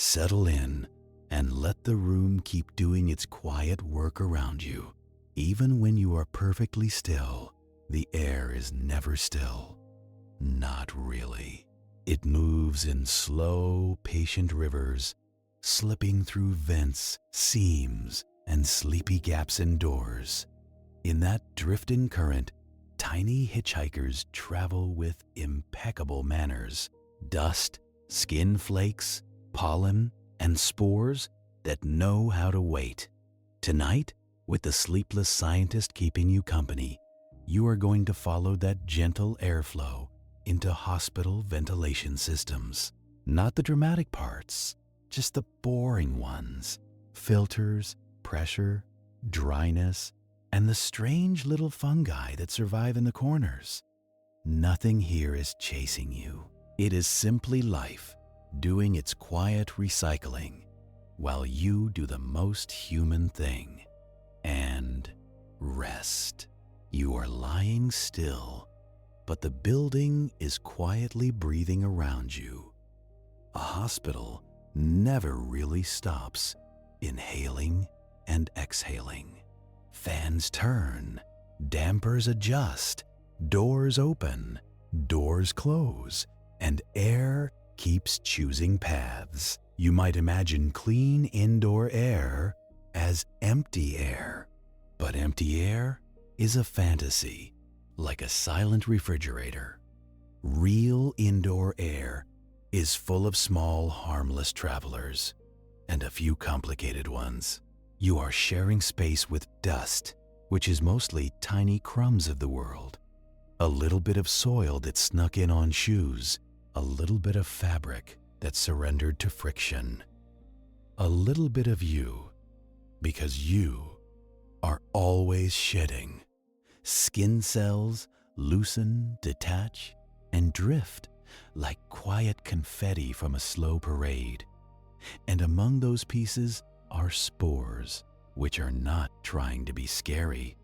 Settle in and let the room keep doing its quiet work around you. Even when you are perfectly still, the air is never still. Not really. It moves in slow, patient rivers, slipping through vents, seams, and sleepy gaps in doors. In that drifting current, tiny hitchhikers travel with impeccable manners. Dust, skin flakes, pollen, and spores that know how to wait. Tonight, with the Sleepless Scientist keeping you company, you are going to follow that gentle airflow into hospital ventilation systems. Not the dramatic parts, just the boring ones. Filters, pressure, dryness, and the strange little fungi that survive in the corners. Nothing here is chasing you. It is simply life doing its quiet recycling while you do the most human thing and rest. You are lying still, but the building is quietly breathing around you. A hospital never really stops inhaling and exhaling. Fans turn, dampers adjust, doors open, doors close, and air keeps choosing paths. You might imagine clean indoor air as empty air, but empty air is a fantasy, like a silent refrigerator. Real indoor air is full of small, harmless travelers, and a few complicated ones. You are sharing space with dust, which is mostly tiny crumbs of the world. A little bit of soil that snuck in on shoes, a little bit of fabric that surrendered to friction. A little bit of you, because you are always shedding. Skin cells loosen, detach, and drift like quiet confetti from a slow parade. And among those pieces are spores, which are not trying to be scary.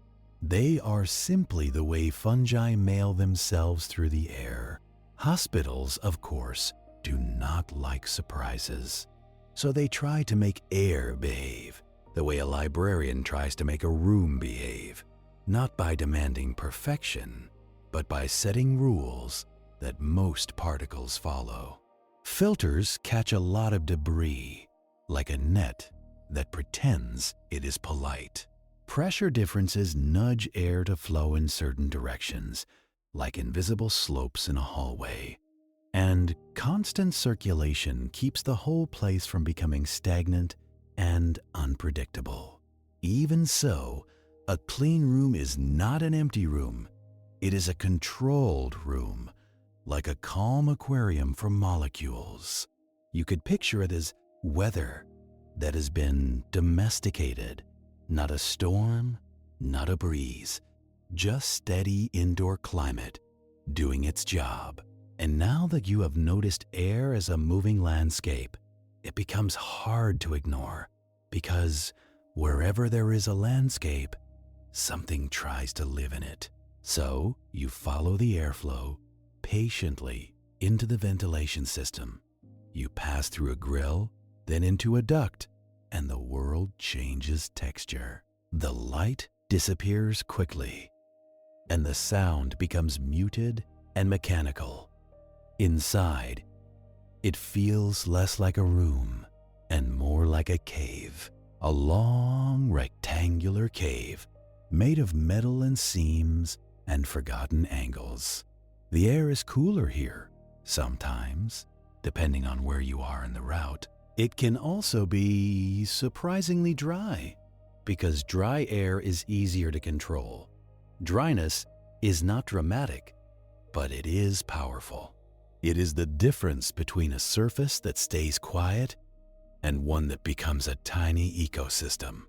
They are simply the way fungi mail themselves through the air. Hospitals, of course, do not like surprises. So they try to make air behave the way a librarian tries to make a room behave, not by demanding perfection, but by setting rules that most particles follow. Filters catch a lot of debris, like a net that pretends it is polite. Pressure differences nudge air to flow in certain directions, like invisible slopes in a hallway. And constant circulation keeps the whole place from becoming stagnant and unpredictable. Even so, a clean room is not an empty room. It is a controlled room, like a calm aquarium for molecules. You could picture it as weather that has been domesticated. Not a storm, not a breeze, just steady indoor climate doing its job. And now that you have noticed air as a moving landscape, it becomes hard to ignore, because wherever there is a landscape, something tries to live in it. So you follow the airflow patiently into the ventilation system. You pass through a grill, then into a duct, and the world changes texture. The light disappears quickly, and the sound becomes muted and mechanical. Inside, it feels less like a room and more like a cave, a long rectangular cave made of metal and seams and forgotten angles. The air is cooler here, sometimes, depending on where you are in the route. It can also be surprisingly dry, because dry air is easier to control. Dryness is not dramatic, but it is powerful. It is the difference between a surface that stays quiet and one that becomes a tiny ecosystem.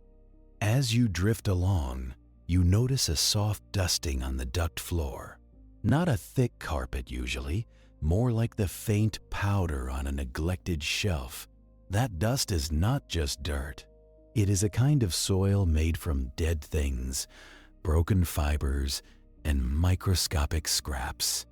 As you drift along, you notice a soft dusting on the duct floor. Not a thick carpet usually, more like the faint powder on a neglected shelf. That dust is not just dirt. It is a kind of soil made from dead things, broken fibers, and microscopic scraps.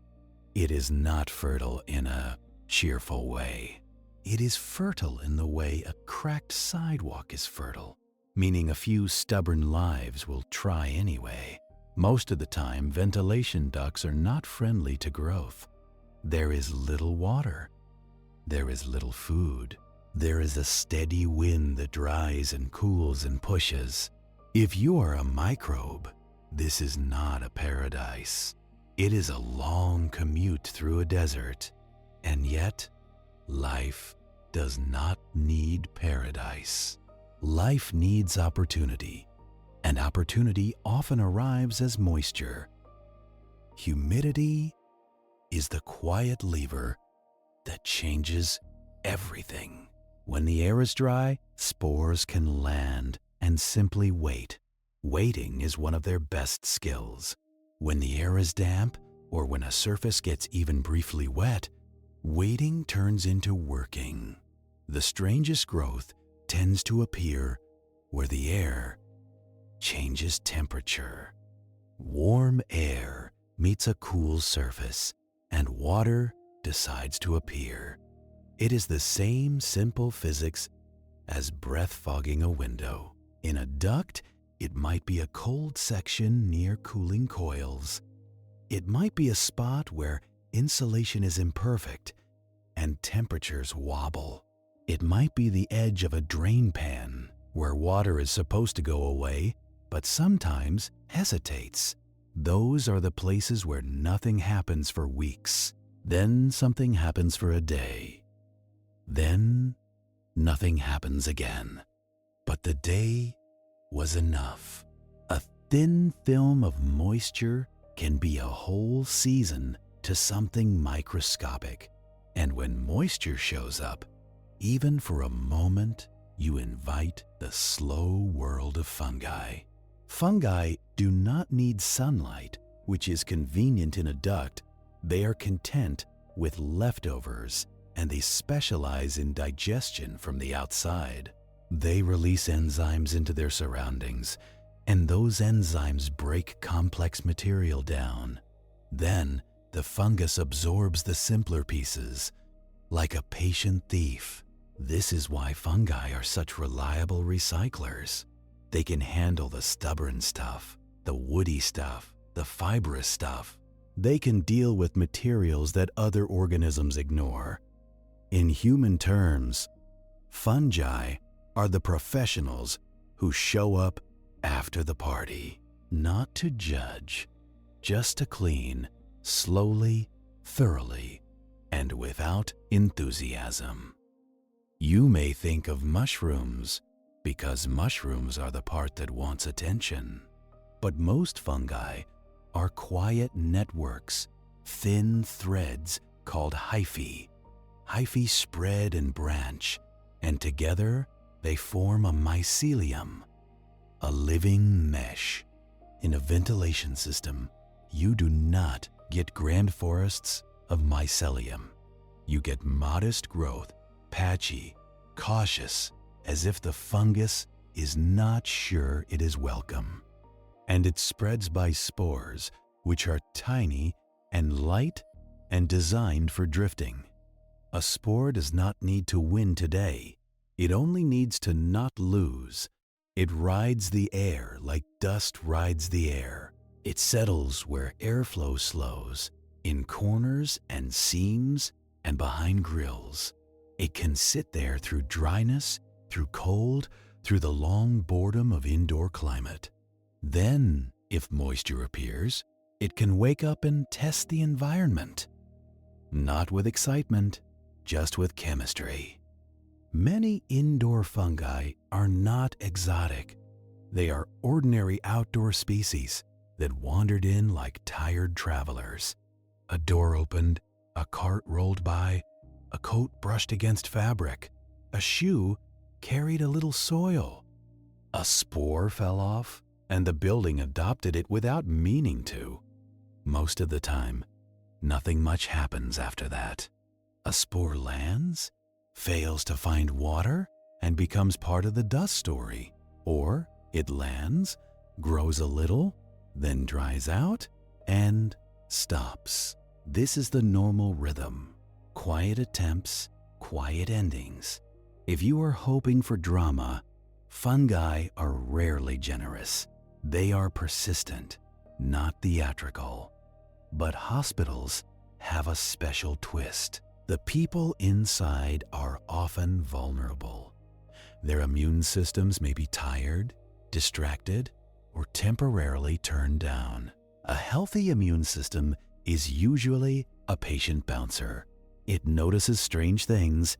It is not fertile in a cheerful way. It is fertile in the way a cracked sidewalk is fertile, meaning a few stubborn lives will try anyway. Most of the time, ventilation ducts are not friendly to growth. There is little water. There is little food. There is a steady wind that dries and cools and pushes. If you are a microbe, this is not a paradise. It is a long commute through a desert. And yet, life does not need paradise. Life needs opportunity, and opportunity often arrives as moisture. Humidity is the quiet lever that changes everything. When the air is dry, spores can land and simply wait. Waiting is one of their best skills. When the air is damp, or when a surface gets even briefly wet, waiting turns into working. The strangest growth tends to appear where the air changes temperature. Warm air meets a cool surface, and water decides to appear. It is the same simple physics as breath fogging a window. In a duct, it might be a cold section near cooling coils. It might be a spot where insulation is imperfect and temperatures wobble. It might be the edge of a drain pan where water is supposed to go away, but sometimes hesitates. Those are the places where nothing happens for weeks. Then something happens for a day. Then nothing happens again. But the day was enough. A thin film of moisture can be a whole season to something microscopic. And when moisture shows up, even for a moment, you invite the slow world of fungi. Fungi do not need sunlight, which is convenient in a duct. They are content with leftovers, and they specialize in digestion from the outside. They release enzymes into their surroundings, and those enzymes break complex material down. Then, the fungus absorbs the simpler pieces, like a patient thief. This is why fungi are such reliable recyclers. They can handle the stubborn stuff, the woody stuff, the fibrous stuff. They can deal with materials that other organisms ignore. In human terms, fungi are the professionals who show up after the party, not to judge, just to clean, slowly, thoroughly, and without enthusiasm. You may think of mushrooms because mushrooms are the part that wants attention. But most fungi are quiet networks, thin threads called hyphae. Hyphae spread and branch, and together they form a mycelium, a living mesh. In a ventilation system, you do not get grand forests of mycelium. You get modest growth, patchy, cautious, as if the fungus is not sure it is welcome. And it spreads by spores, which are tiny and light and designed for drifting. A spore does not need to win today. It only needs to not lose. It rides the air like dust rides the air. It settles where airflow slows, in corners and seams and behind grills. It can sit there through dryness, through cold, through the long boredom of indoor climate. Then, if moisture appears, it can wake up and test the environment. Not with excitement, just with chemistry. Many indoor fungi are not exotic. They are ordinary outdoor species that wandered in like tired travelers. A door opened, a cart rolled by, a coat brushed against fabric, a shoe carried a little soil. A spore fell off, and the building adopted it without meaning to. Most of the time, nothing much happens after that. A spore lands, fails to find water, and becomes part of the dust story. Or it lands, grows a little, then dries out, and stops. This is the normal rhythm. Quiet attempts, quiet endings. If you are hoping for drama, fungi are rarely generous. They are persistent, not theatrical. But hospitals have a special twist. The people inside are often vulnerable. Their immune systems may be tired, distracted, or temporarily turned down. A healthy immune system is usually a patient bouncer. It notices strange things,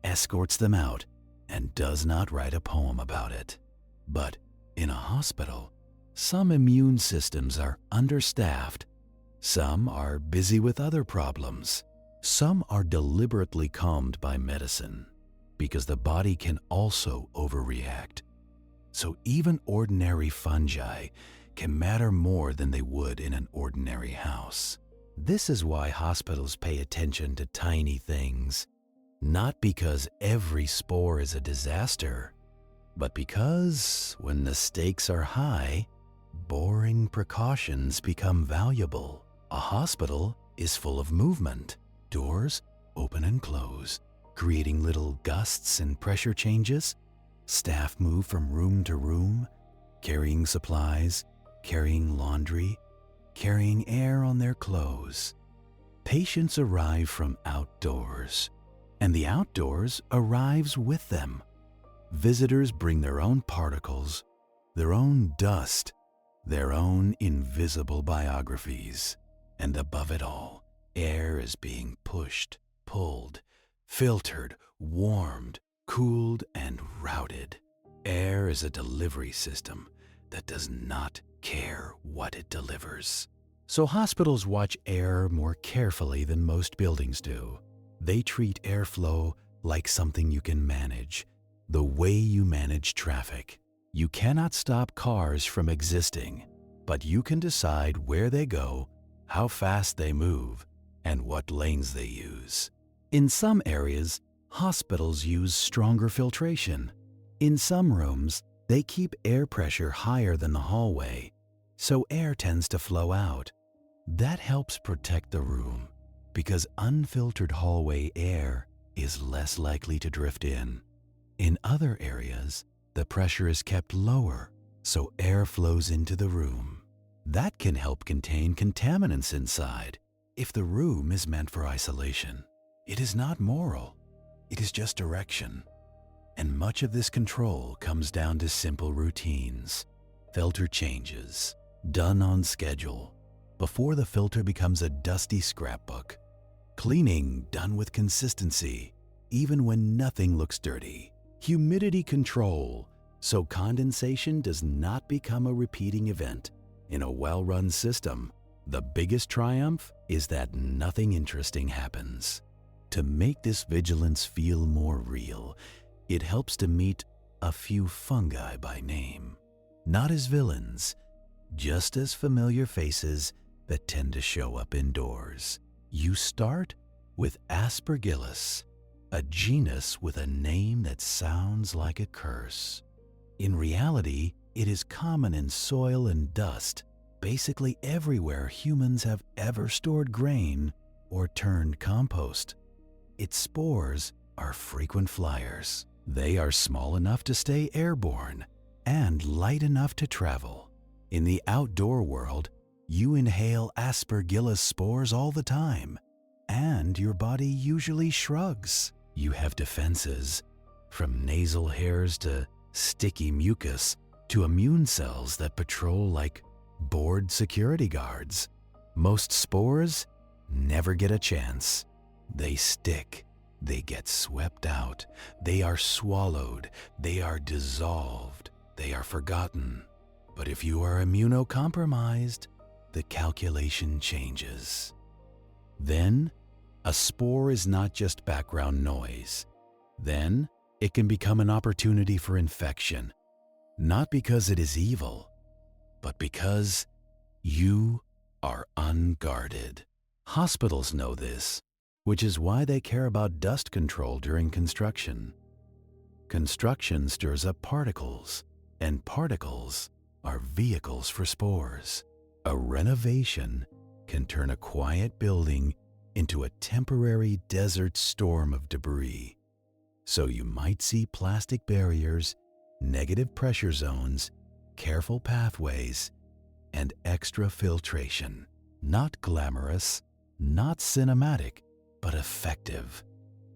escorts them out, and does not write a poem about it. But in a hospital, some immune systems are understaffed. Some are busy with other problems. Some are deliberately calmed by medicine because the body can also overreact. So even ordinary fungi can matter more than they would in an ordinary house. This is why hospitals pay attention to tiny things, not because every spore is a disaster, but because when the stakes are high, boring precautions become valuable. A hospital is full of movement. Doors open and close, creating little gusts and pressure changes. Staff move from room to room, carrying supplies, carrying laundry, carrying air on their clothes. Patients arrive from outdoors, and the outdoors arrives with them. Visitors bring their own particles, their own dust, their own invisible biographies. And above it all, air is being pushed, pulled, filtered, warmed, cooled, and routed. Air is a delivery system that does not care what it delivers. So hospitals watch air more carefully than most buildings do. They treat airflow like something you can manage, the way you manage traffic. You cannot stop cars from existing, but you can decide where they go, how fast they move, and what lanes they use. In some areas, hospitals use stronger filtration. In some rooms, they keep air pressure higher than the hallway, so air tends to flow out. That helps protect the room because unfiltered hallway air is less likely to drift in. In other areas, the pressure is kept lower, so air flows into the room. That can help contain contaminants inside if the room is meant for isolation. It is not moral, it is just direction. And much of this control comes down to simple routines, filter changes, done on schedule, before the filter becomes a dusty scrapbook. Cleaning done with consistency, even when nothing looks dirty. Humidity control, so condensation does not become a repeating event. In a well-run system, the biggest triumph is that nothing interesting happens. To make this vigilance feel more real, it helps to meet a few fungi by name. Not as villains, just as familiar faces that tend to show up indoors. You start with Aspergillus, a genus with a name that sounds like a curse. In reality, it is common in soil and dust, basically everywhere humans have ever stored grain or turned compost. Its spores are frequent flyers. They are small enough to stay airborne and light enough to travel. In the outdoor world, you inhale Aspergillus spores all the time, and your body usually shrugs. You have defenses, from nasal hairs to sticky mucus to immune cells that patrol like bored security guards. Most spores never get a chance. They stick, they get swept out, they are swallowed, they are dissolved, they are forgotten. But if you are immunocompromised, the calculation changes. Then, a spore is not just background noise. Then, it can become an opportunity for infection, not because it is evil, but because you are unguarded. Hospitals know this, which is why they care about dust control during construction. Construction stirs up particles, and particles are vehicles for spores. A renovation can turn a quiet building into a temporary desert storm of debris. So you might see plastic barriers, negative pressure zones, careful pathways, and extra filtration. Not glamorous, not cinematic, but effective.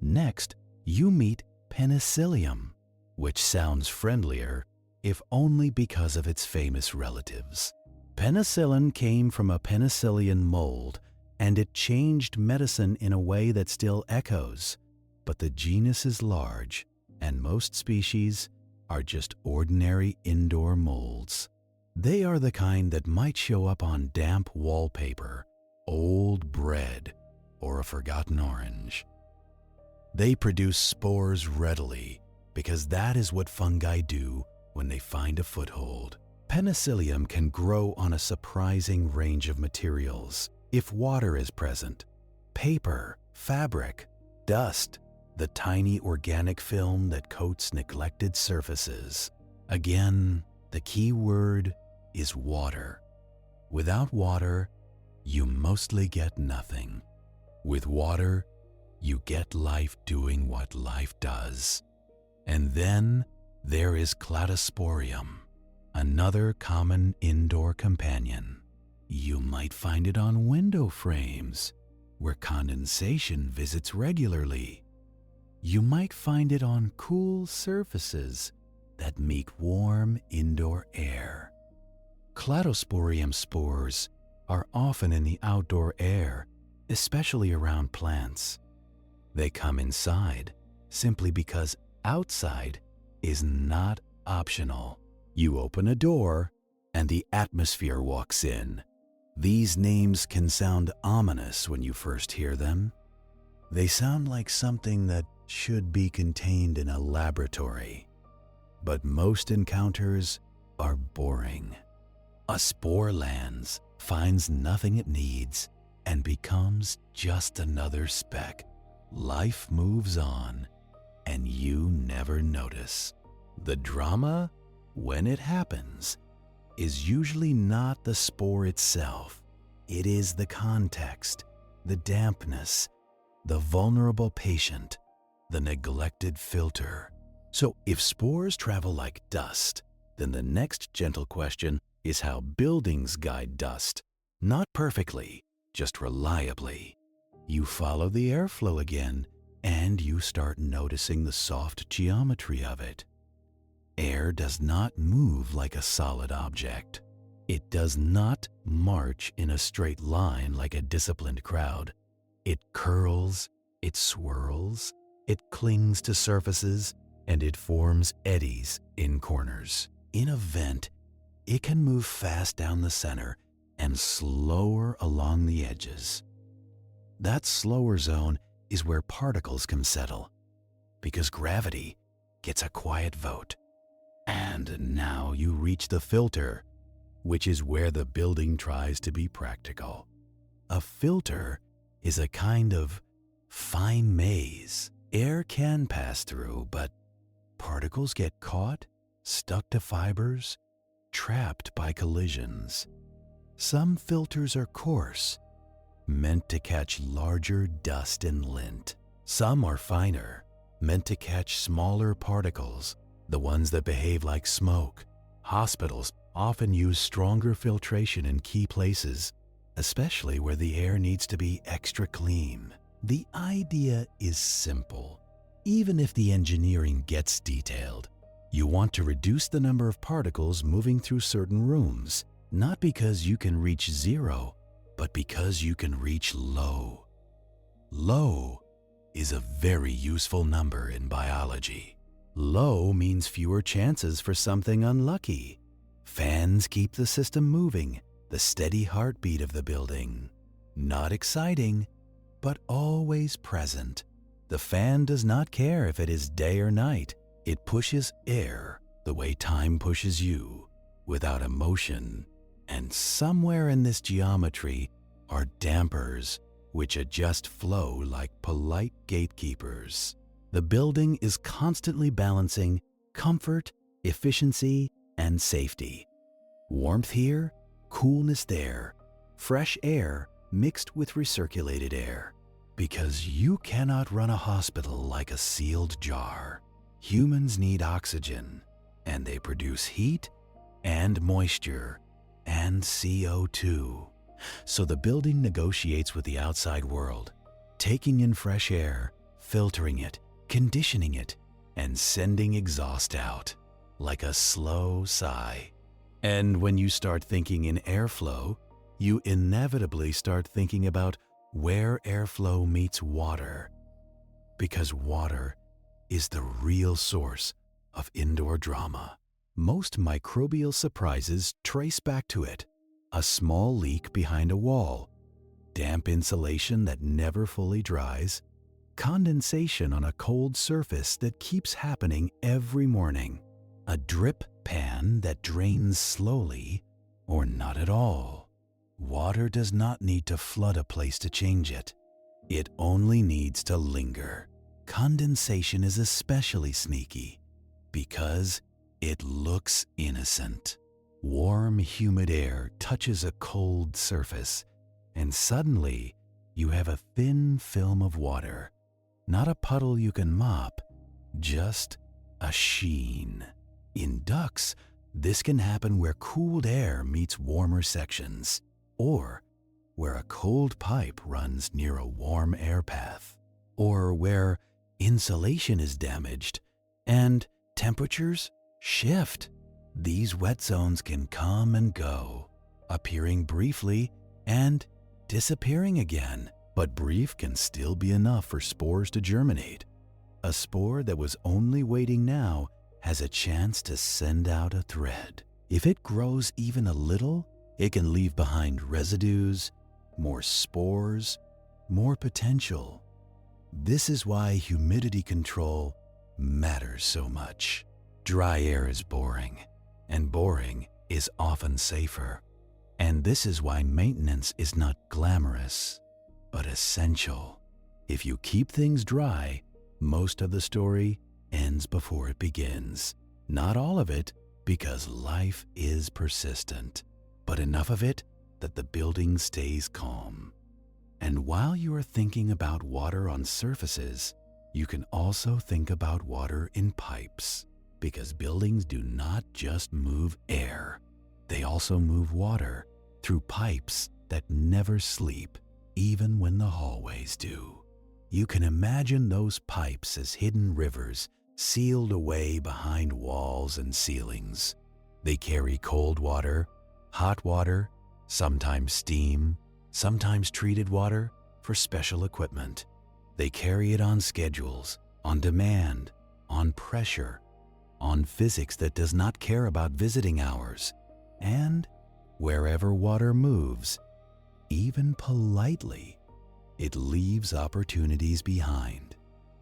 Next, you meet penicillium, which sounds friendlier, if only because of its famous relatives. Penicillin came from a penicillian mold, and it changed medicine in a way that still echoes. But the genus is large, and most species are just ordinary indoor molds. They are the kind that might show up on damp wallpaper, old bread, or a forgotten orange. They produce spores readily because that is what fungi do when they find a foothold. Penicillium can grow on a surprising range of materials if water is present: paper, fabric, dust, the tiny organic film that coats neglected surfaces. Again, the key word is water. Without water, you mostly get nothing. With water, you get life doing what life does. And then there is cladosporium, another common indoor companion. You might find it on window frames, where condensation visits regularly. You might find it on cool surfaces that meet warm indoor air. Cladosporium spores are often in the outdoor air, especially around plants. They come inside simply because outside is not optional. You open a door and the atmosphere walks in. These names can sound ominous when you first hear them. They sound like something that should be contained in a laboratory. But most encounters are boring. A spore lands, finds nothing it needs, and becomes just another speck. Life moves on, and you never notice. The drama, when it happens, is usually not the spore itself. It is the context, the dampness, the vulnerable patient, the neglected filter. So if spores travel like dust, then the next gentle question is how buildings guide dust. Not perfectly, just reliably. You follow the airflow again, and you start noticing the soft geometry of it. Air does not move like a solid object. It does not march in a straight line like a disciplined crowd. It curls, it swirls, it clings to surfaces, and it forms eddies in corners. In a vent, it can move fast down the center and slower along the edges. That slower zone is where particles can settle, because gravity gets a quiet vote. And now you reach the filter, which is where the building tries to be practical. A filter is a kind of fine maze. Air can pass through, but particles get caught, stuck to fibers, trapped by collisions. Some filters are coarse, meant to catch larger dust and lint. Some are finer, meant to catch smaller particles, the ones that behave like smoke. Hospitals often use stronger filtration in key places, especially where the air needs to be extra clean. The idea is simple. Even if the engineering gets detailed, you want to reduce the number of particles moving through certain rooms, not because you can reach zero, but because you can reach low. Low is a very useful number in biology. Low means fewer chances for something unlucky. Fans keep the system moving, the steady heartbeat of the building. Not exciting, but always present. The fan does not care if it is day or night. It pushes air the way time pushes you, without emotion. And somewhere in this geometry are dampers, which adjust flow like polite gatekeepers. The building is constantly balancing comfort, efficiency, and safety. Warmth here, coolness there, fresh air mixed with recirculated air. Because you cannot run a hospital like a sealed jar. Humans need oxygen, and they produce heat and moisture and CO2. So the building negotiates with the outside world, taking in fresh air, filtering it, conditioning it, and sending exhaust out like a slow sigh. And when you start thinking in airflow, you inevitably start thinking about where airflow meets water, because water is the real source of indoor drama. Most microbial surprises trace back to it: a small leak behind a wall, damp insulation that never fully dries, condensation on a cold surface that keeps happening every morning, a drip pan that drains slowly or not at all. Water does not need to flood a place to change it. It only needs to linger. Condensation is especially sneaky because it looks innocent. Warm, humid air touches a cold surface, and suddenly you have a thin film of water. Not a puddle you can mop, just a sheen. In ducts, this can happen where cooled air meets warmer sections, or where a cold pipe runs near a warm air path, or where insulation is damaged and temperatures shift. These wet zones can come and go, appearing briefly and disappearing again. But brief can still be enough for spores to germinate. A spore that was only waiting now has a chance to send out a thread. If it grows even a little, it can leave behind residues, more spores, more potential. This is why humidity control matters so much. Dry air is boring, and boring is often safer. And this is why maintenance is not glamorous, but essential. If you keep things dry, most of the story ends before it begins. Not all of it, because life is persistent, but enough of it that the building stays calm. And while you are thinking about water on surfaces, you can also think about water in pipes, because buildings do not just move air. They also move water through pipes that never sleep, even when the hallways do. You can imagine those pipes as hidden rivers sealed away behind walls and ceilings. They carry cold water, hot water, sometimes steam, sometimes treated water for special equipment. They carry it on schedules, on demand, on pressure, on physics that does not care about visiting hours. And wherever water moves, even politely, it leaves opportunities behind.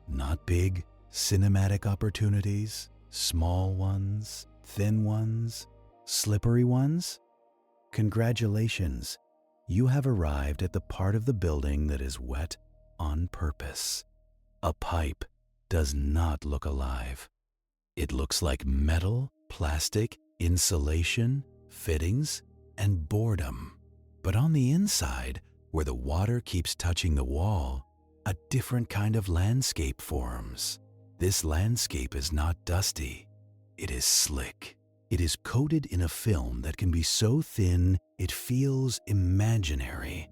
Not big, cinematic opportunities, small ones, thin ones, slippery ones. Congratulations, you have arrived at the part of the building that is wet on purpose. A pipe does not look alive. It looks like metal, plastic, insulation, fittings, and boredom. But on the inside, where the water keeps touching the wall, a different kind of landscape forms. This landscape is not dusty. It is slick. It is coated in a film that can be so thin it feels imaginary.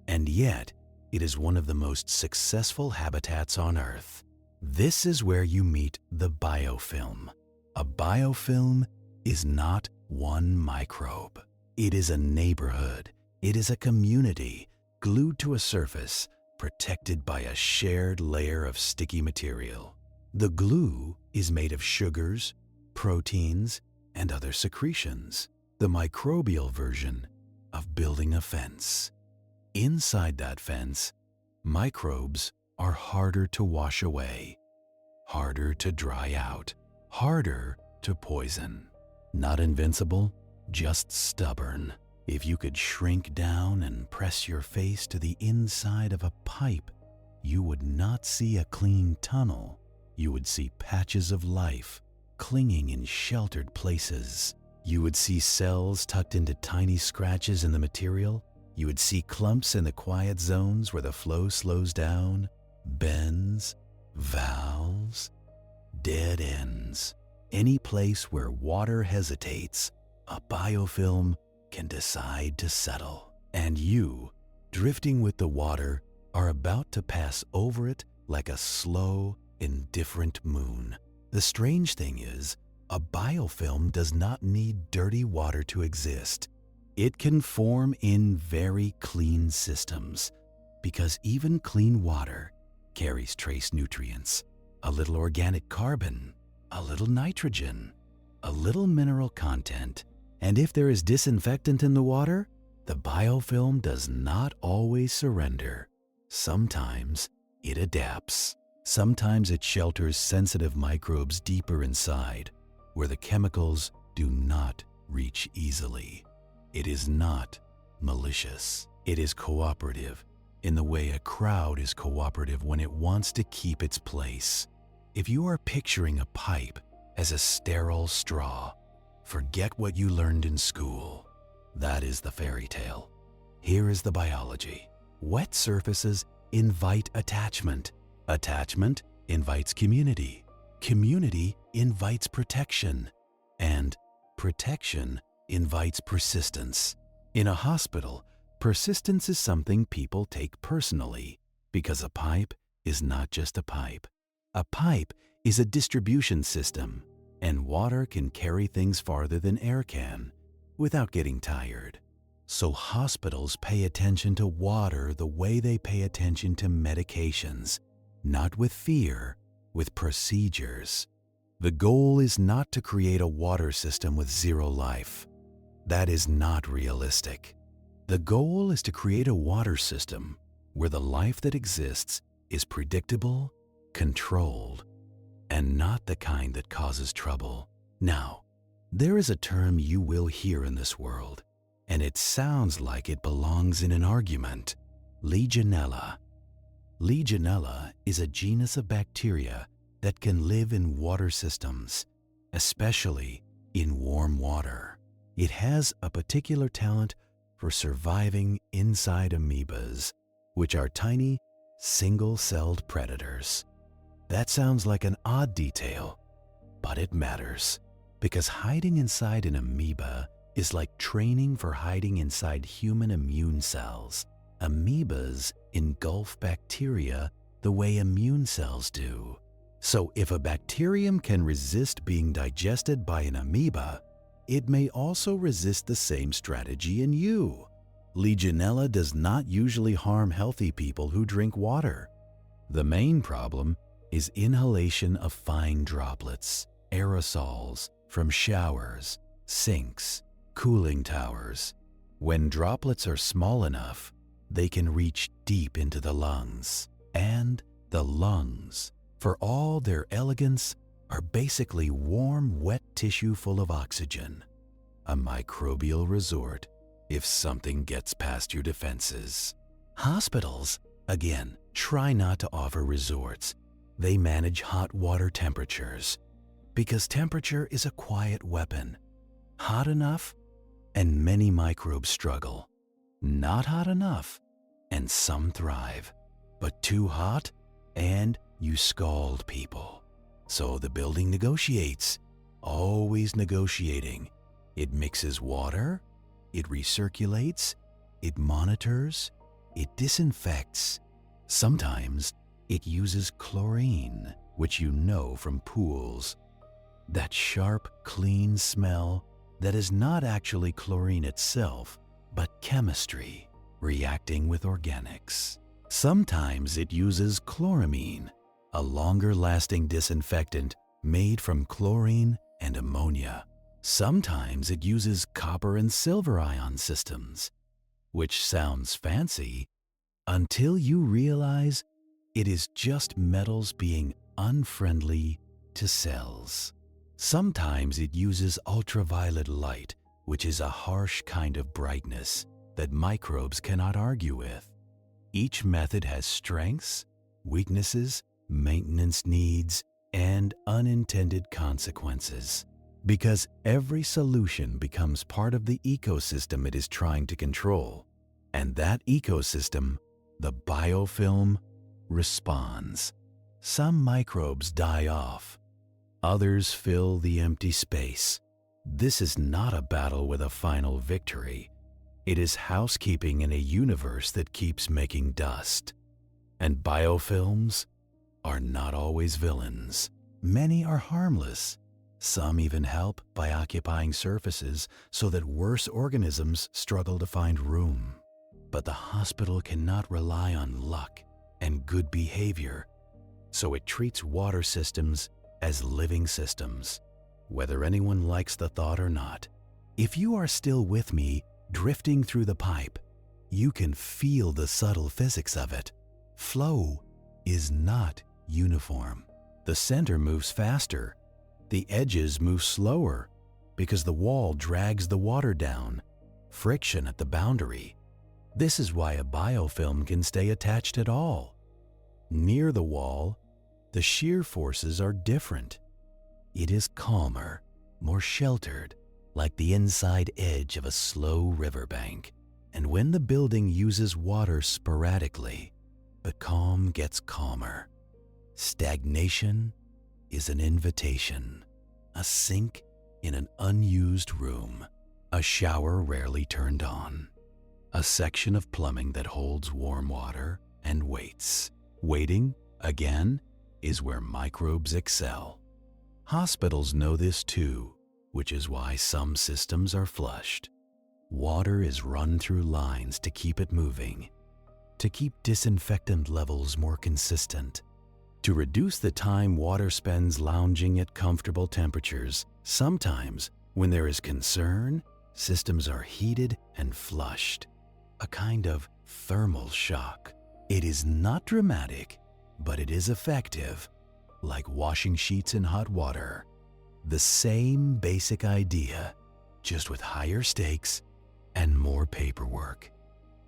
And yet, it is one of the most successful habitats on Earth. This is where you meet the biofilm. A biofilm is not one microbe. It is a neighborhood. It is a community glued to a surface, protected by a shared layer of sticky material. The glue is made of sugars, proteins, and other secretions, the microbial version of building a fence. Inside that fence, microbes are harder to wash away, harder to dry out, harder to poison. Not invincible, just stubborn. If you could shrink down and press your face to the inside of a pipe, you would not see a clean tunnel. You would see patches of life clinging in sheltered places. You would see cells tucked into tiny scratches in the material, You would see clumps in the quiet zones where the flow slows down, bends, valves, dead ends. Any place where water hesitates, a biofilm can decide to settle. And you, drifting with the water, are about to pass over it like a slow, indifferent moon. The strange thing is, a biofilm does not need dirty water to exist. It can form in very clean systems, because even clean water carries trace nutrients, a little organic carbon, a little nitrogen, a little mineral content. And if there is disinfectant in the water, the biofilm does not always surrender. Sometimes it adapts. Sometimes it shelters sensitive microbes deeper inside, where the chemicals do not reach easily. It is not malicious. It is cooperative in the way a crowd is cooperative when it wants to keep its place. If you are picturing a pipe as a sterile straw, forget what you learned in school. That is the fairy tale. Here is the biology. Wet surfaces invite attachment. Attachment invites community. Community invites protection. And protection invites persistence. In a hospital, persistence is something people take personally because a pipe is not just a pipe. A pipe is a distribution system, and water can carry things farther than air can without getting tired. So hospitals pay attention to water the way they pay attention to medications, not with fear, with procedures. The goal is not to create a water system with zero life. That is not realistic. The goal is to create a water system where the life that exists is predictable, controlled, and not the kind that causes trouble. Now, there is a term you will hear in this world, and it sounds like it belongs in an argument: Legionella. Legionella is a genus of bacteria that can live in water systems, especially in warm water. It has a particular talent for surviving inside amoebas, which are tiny, single-celled predators. That sounds like an odd detail, but it matters, because hiding inside an amoeba is like training for hiding inside human immune cells. Amoebas engulf bacteria the way immune cells do. So if a bacterium can resist being digested by an amoeba, it may also resist the same strategy in you. Legionella does not usually harm healthy people who drink water. The main problem is inhalation of fine droplets, aerosols from showers, sinks, cooling towers. When droplets are small enough, they can reach deep into the lungs. And the lungs, for all their elegance, are basically warm, wet tissue full of oxygen. A microbial resort if something gets past your defenses. Hospitals, again, try not to offer resorts. They manage hot water temperatures because temperature is a quiet weapon. Hot enough, and many microbes struggle. Not hot enough, and some thrive. But too hot, and you scald people. So the building negotiates, always negotiating. It mixes water, it recirculates, it monitors, it disinfects. Sometimes it uses chlorine, which you know from pools. That sharp, clean smell that is not actually chlorine itself, but chemistry reacting with organics. Sometimes it uses chloramine, a longer-lasting disinfectant made from chlorine and ammonia. Sometimes it uses copper and silver ion systems, which sounds fancy until you realize it is just metals being unfriendly to cells. Sometimes it uses ultraviolet light, which is a harsh kind of brightness that microbes cannot argue with. Each method has strengths, weaknesses, maintenance needs, and unintended consequences, because every solution becomes part of the ecosystem it is trying to control. And that ecosystem, the biofilm, responds. Some microbes die off. Others fill the empty space. This is not a battle with a final victory. It is housekeeping in a universe that keeps making dust. And biofilms are not always villains. Many are harmless. Some even help by occupying surfaces so that worse organisms struggle to find room. But the hospital cannot rely on luck and good behavior, so it treats water systems as living systems, whether anyone likes the thought or not. If you are still with me, drifting through the pipe, you can feel the subtle physics of it. Flow is not uniform. The center moves faster. The edges move slower because the wall drags the water down. Friction at the boundary. This is why a biofilm can stay attached at all. Near the wall, the shear forces are different. It is calmer, more sheltered, like the inside edge of a slow riverbank. And when the building uses water sporadically, the calm gets calmer. Stagnation is an invitation, a sink in an unused room, a shower rarely turned on, a section of plumbing that holds warm water and waits. Waiting, again, is where microbes excel. Hospitals know this too, which is why some systems are flushed. Water is run through lines to keep it moving, to keep disinfectant levels more consistent, to reduce the time water spends lounging at comfortable temperatures. Sometimes, when there is concern, systems are heated and flushed, a kind of thermal shock. It is not dramatic, but it is effective, like washing sheets in hot water. The same basic idea, just with higher stakes and more paperwork.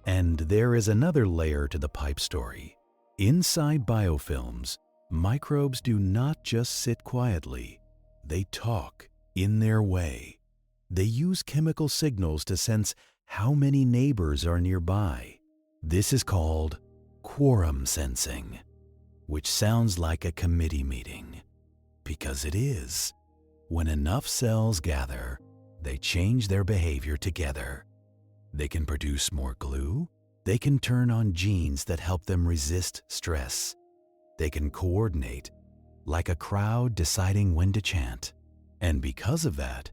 And there is another layer to the pipe story. Inside biofilms, microbes do not just sit quietly. They talk in their way. They use chemical signals to sense how many neighbors are nearby. This is called quorum sensing, which sounds like a committee meeting, because it is. When enough cells gather, they change their behavior together. They can produce more glue. They can turn on genes that help them resist stress. They can coordinate, like a crowd deciding when to chant. And because of that,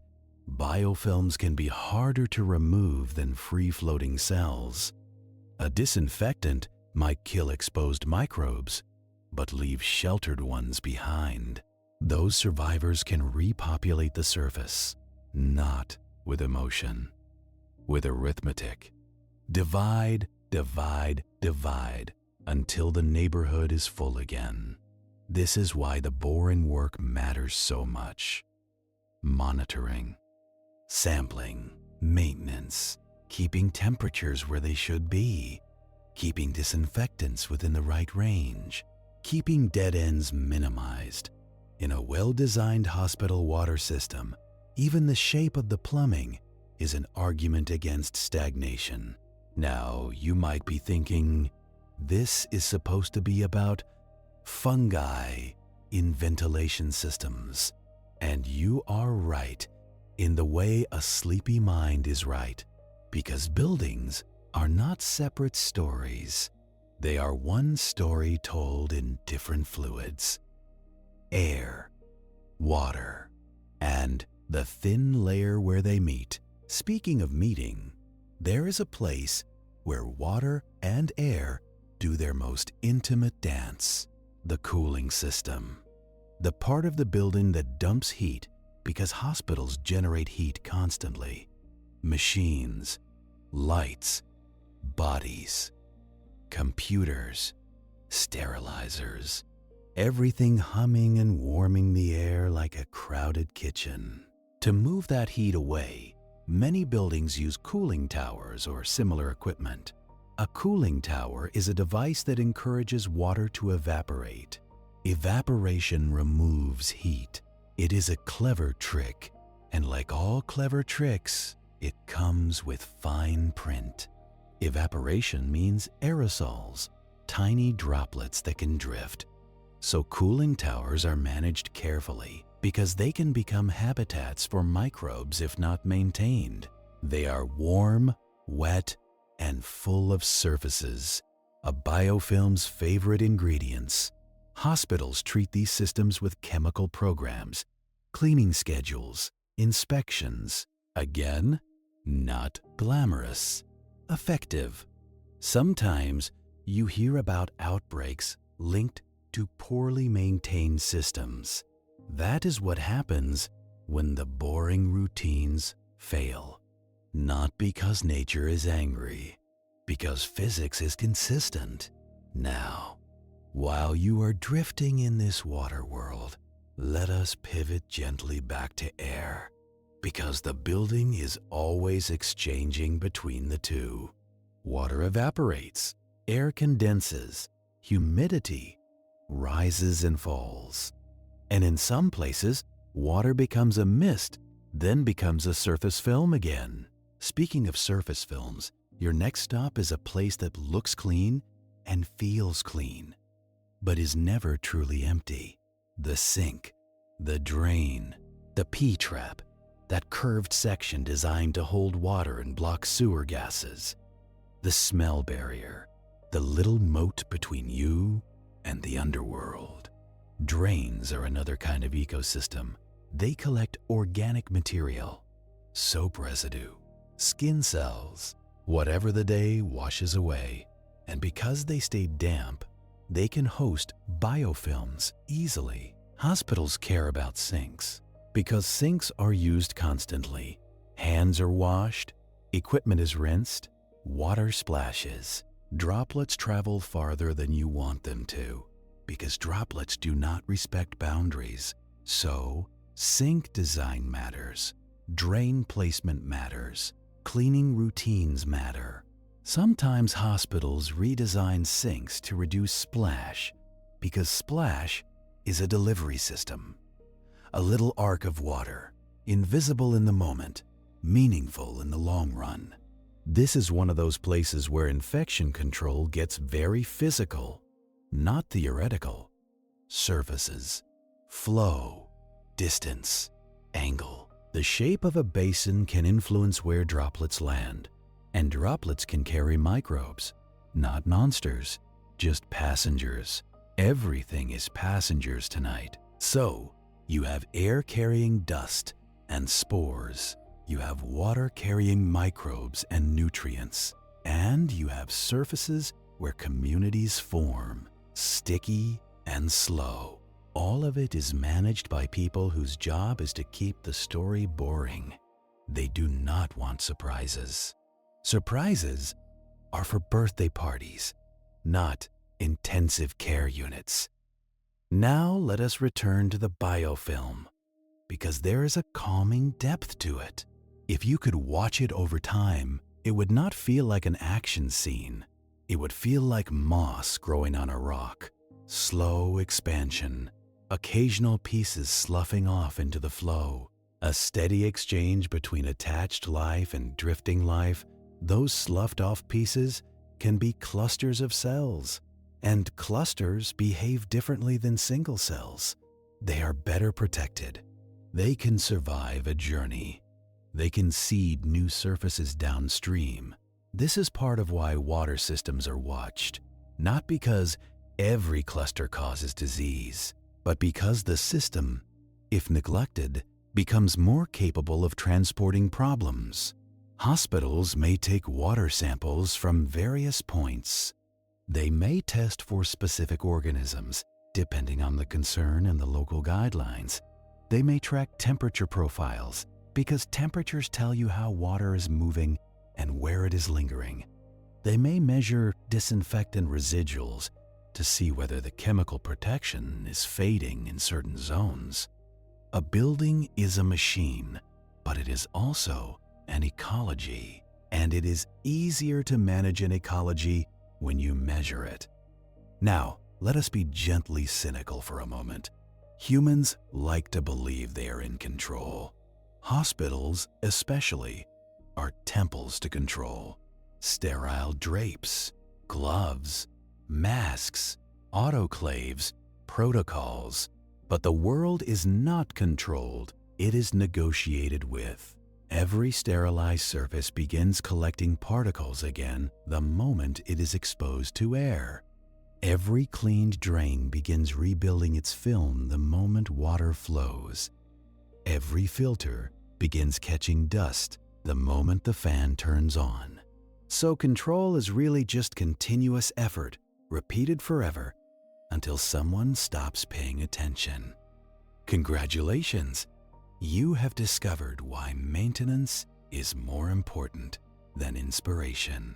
biofilms can be harder to remove than free-floating cells. A disinfectant might kill exposed microbes, but leave sheltered ones behind. Those survivors can repopulate the surface, not with emotion, with arithmetic. Divide, divide, divide, until the neighborhood is full again. This is why the boring work matters so much. Monitoring, sampling, maintenance, keeping temperatures where they should be, keeping disinfectants within the right range, keeping dead ends minimized. In a well-designed hospital water system, even the shape of the plumbing is an argument against stagnation. Now, you might be thinking, this is supposed to be about fungi in ventilation systems. And you are right in the way a sleepy mind is right, because buildings are not separate stories. They are one story told in different fluids. Air, water, and the thin layer where they meet. Speaking of meeting, there is a place where water and air do their most intimate dance, the cooling system. The part of the building that dumps heat because hospitals generate heat constantly. Machines, lights, bodies, computers, sterilizers, everything humming and warming the air like a crowded kitchen. To move that heat away, many buildings use cooling towers or similar equipment. A cooling tower is a device that encourages water to evaporate. Evaporation removes heat. It is a clever trick, and like all clever tricks, it comes with fine print. Evaporation means aerosols, tiny droplets that can drift. So cooling towers are managed carefully because they can become habitats for microbes if not maintained. They are warm, wet, and full of surfaces, a biofilm's favorite ingredients. Hospitals treat these systems with chemical programs, cleaning schedules, inspections. Again, not glamorous, effective. Sometimes you hear about outbreaks linked to poorly maintained systems. That is what happens when the boring routines fail. Not because nature is angry, because physics is consistent. Now, while you are drifting in this water world, let us pivot gently back to air, because the building is always exchanging between the two. Water evaporates, air condenses, humidity rises and falls. And in some places, water becomes a mist, then becomes a surface film again. Speaking of surface films, your next stop is a place that looks clean and feels clean, but is never truly empty. The sink, the drain, the P-trap, that curved section designed to hold water and block sewer gases. The smell barrier, the little moat between you and the underworld. Drains are another kind of ecosystem. They collect organic material, soap residue, skin cells, whatever the day washes away. And because they stay damp, they can host biofilms easily. Hospitals care about sinks because sinks are used constantly. Hands are washed, equipment is rinsed, water splashes. Droplets travel farther than you want them to because droplets do not respect boundaries. So, sink design matters, drain placement matters, cleaning routines matter. Sometimes hospitals redesign sinks to reduce splash because splash is a delivery system. A little arc of water, invisible in the moment, meaningful in the long run. This is one of those places where infection control gets very physical, not theoretical. Surfaces, flow, distance, angle. The shape of a basin can influence where droplets land, and droplets can carry microbes, not monsters, just passengers. Everything is passengers tonight. So, you have air carrying dust and spores. You have water carrying microbes and nutrients. And you have surfaces where communities form, sticky and slow. All of it is managed by people whose job is to keep the story boring. They do not want surprises. Surprises are for birthday parties, not intensive care units. Now let us return to the biofilm, because there is a calming depth to it. If you could watch it over time, it would not feel like an action scene. It would feel like moss growing on a rock. Slow expansion, occasional pieces sloughing off into the flow, a steady exchange between attached life and drifting life. Those sloughed off pieces can be clusters of cells, and clusters behave differently than single cells. They are better protected. They can survive a journey. They can seed new surfaces downstream. This is part of why water systems are watched, not because every cluster causes disease, but because the system, if neglected, becomes more capable of transporting problems. Hospitals may take water samples from various points. They may test for specific organisms, depending on the concern and the local guidelines. They may track temperature profiles, because temperatures tell you how water is moving and where it is lingering. They may measure disinfectant residuals to see whether the chemical protection is fading in certain zones. A building is a machine, but it is also an ecology, and it is easier to manage an ecology when you measure it. Now, let us be gently cynical for a moment. Humans like to believe they are in control. Hospitals, especially, are temples to control. sterile drapes, gloves, masks, autoclaves, protocols. But the world is not controlled, it is negotiated with. Every sterilized surface begins collecting particles again the moment it is exposed to air. Every cleaned drain begins rebuilding its film the moment water flows. Every filter begins catching dust the moment the fan turns on. So control is really just continuous effort, repeated forever, until someone stops paying attention. Congratulations! You have discovered why maintenance is more important than inspiration.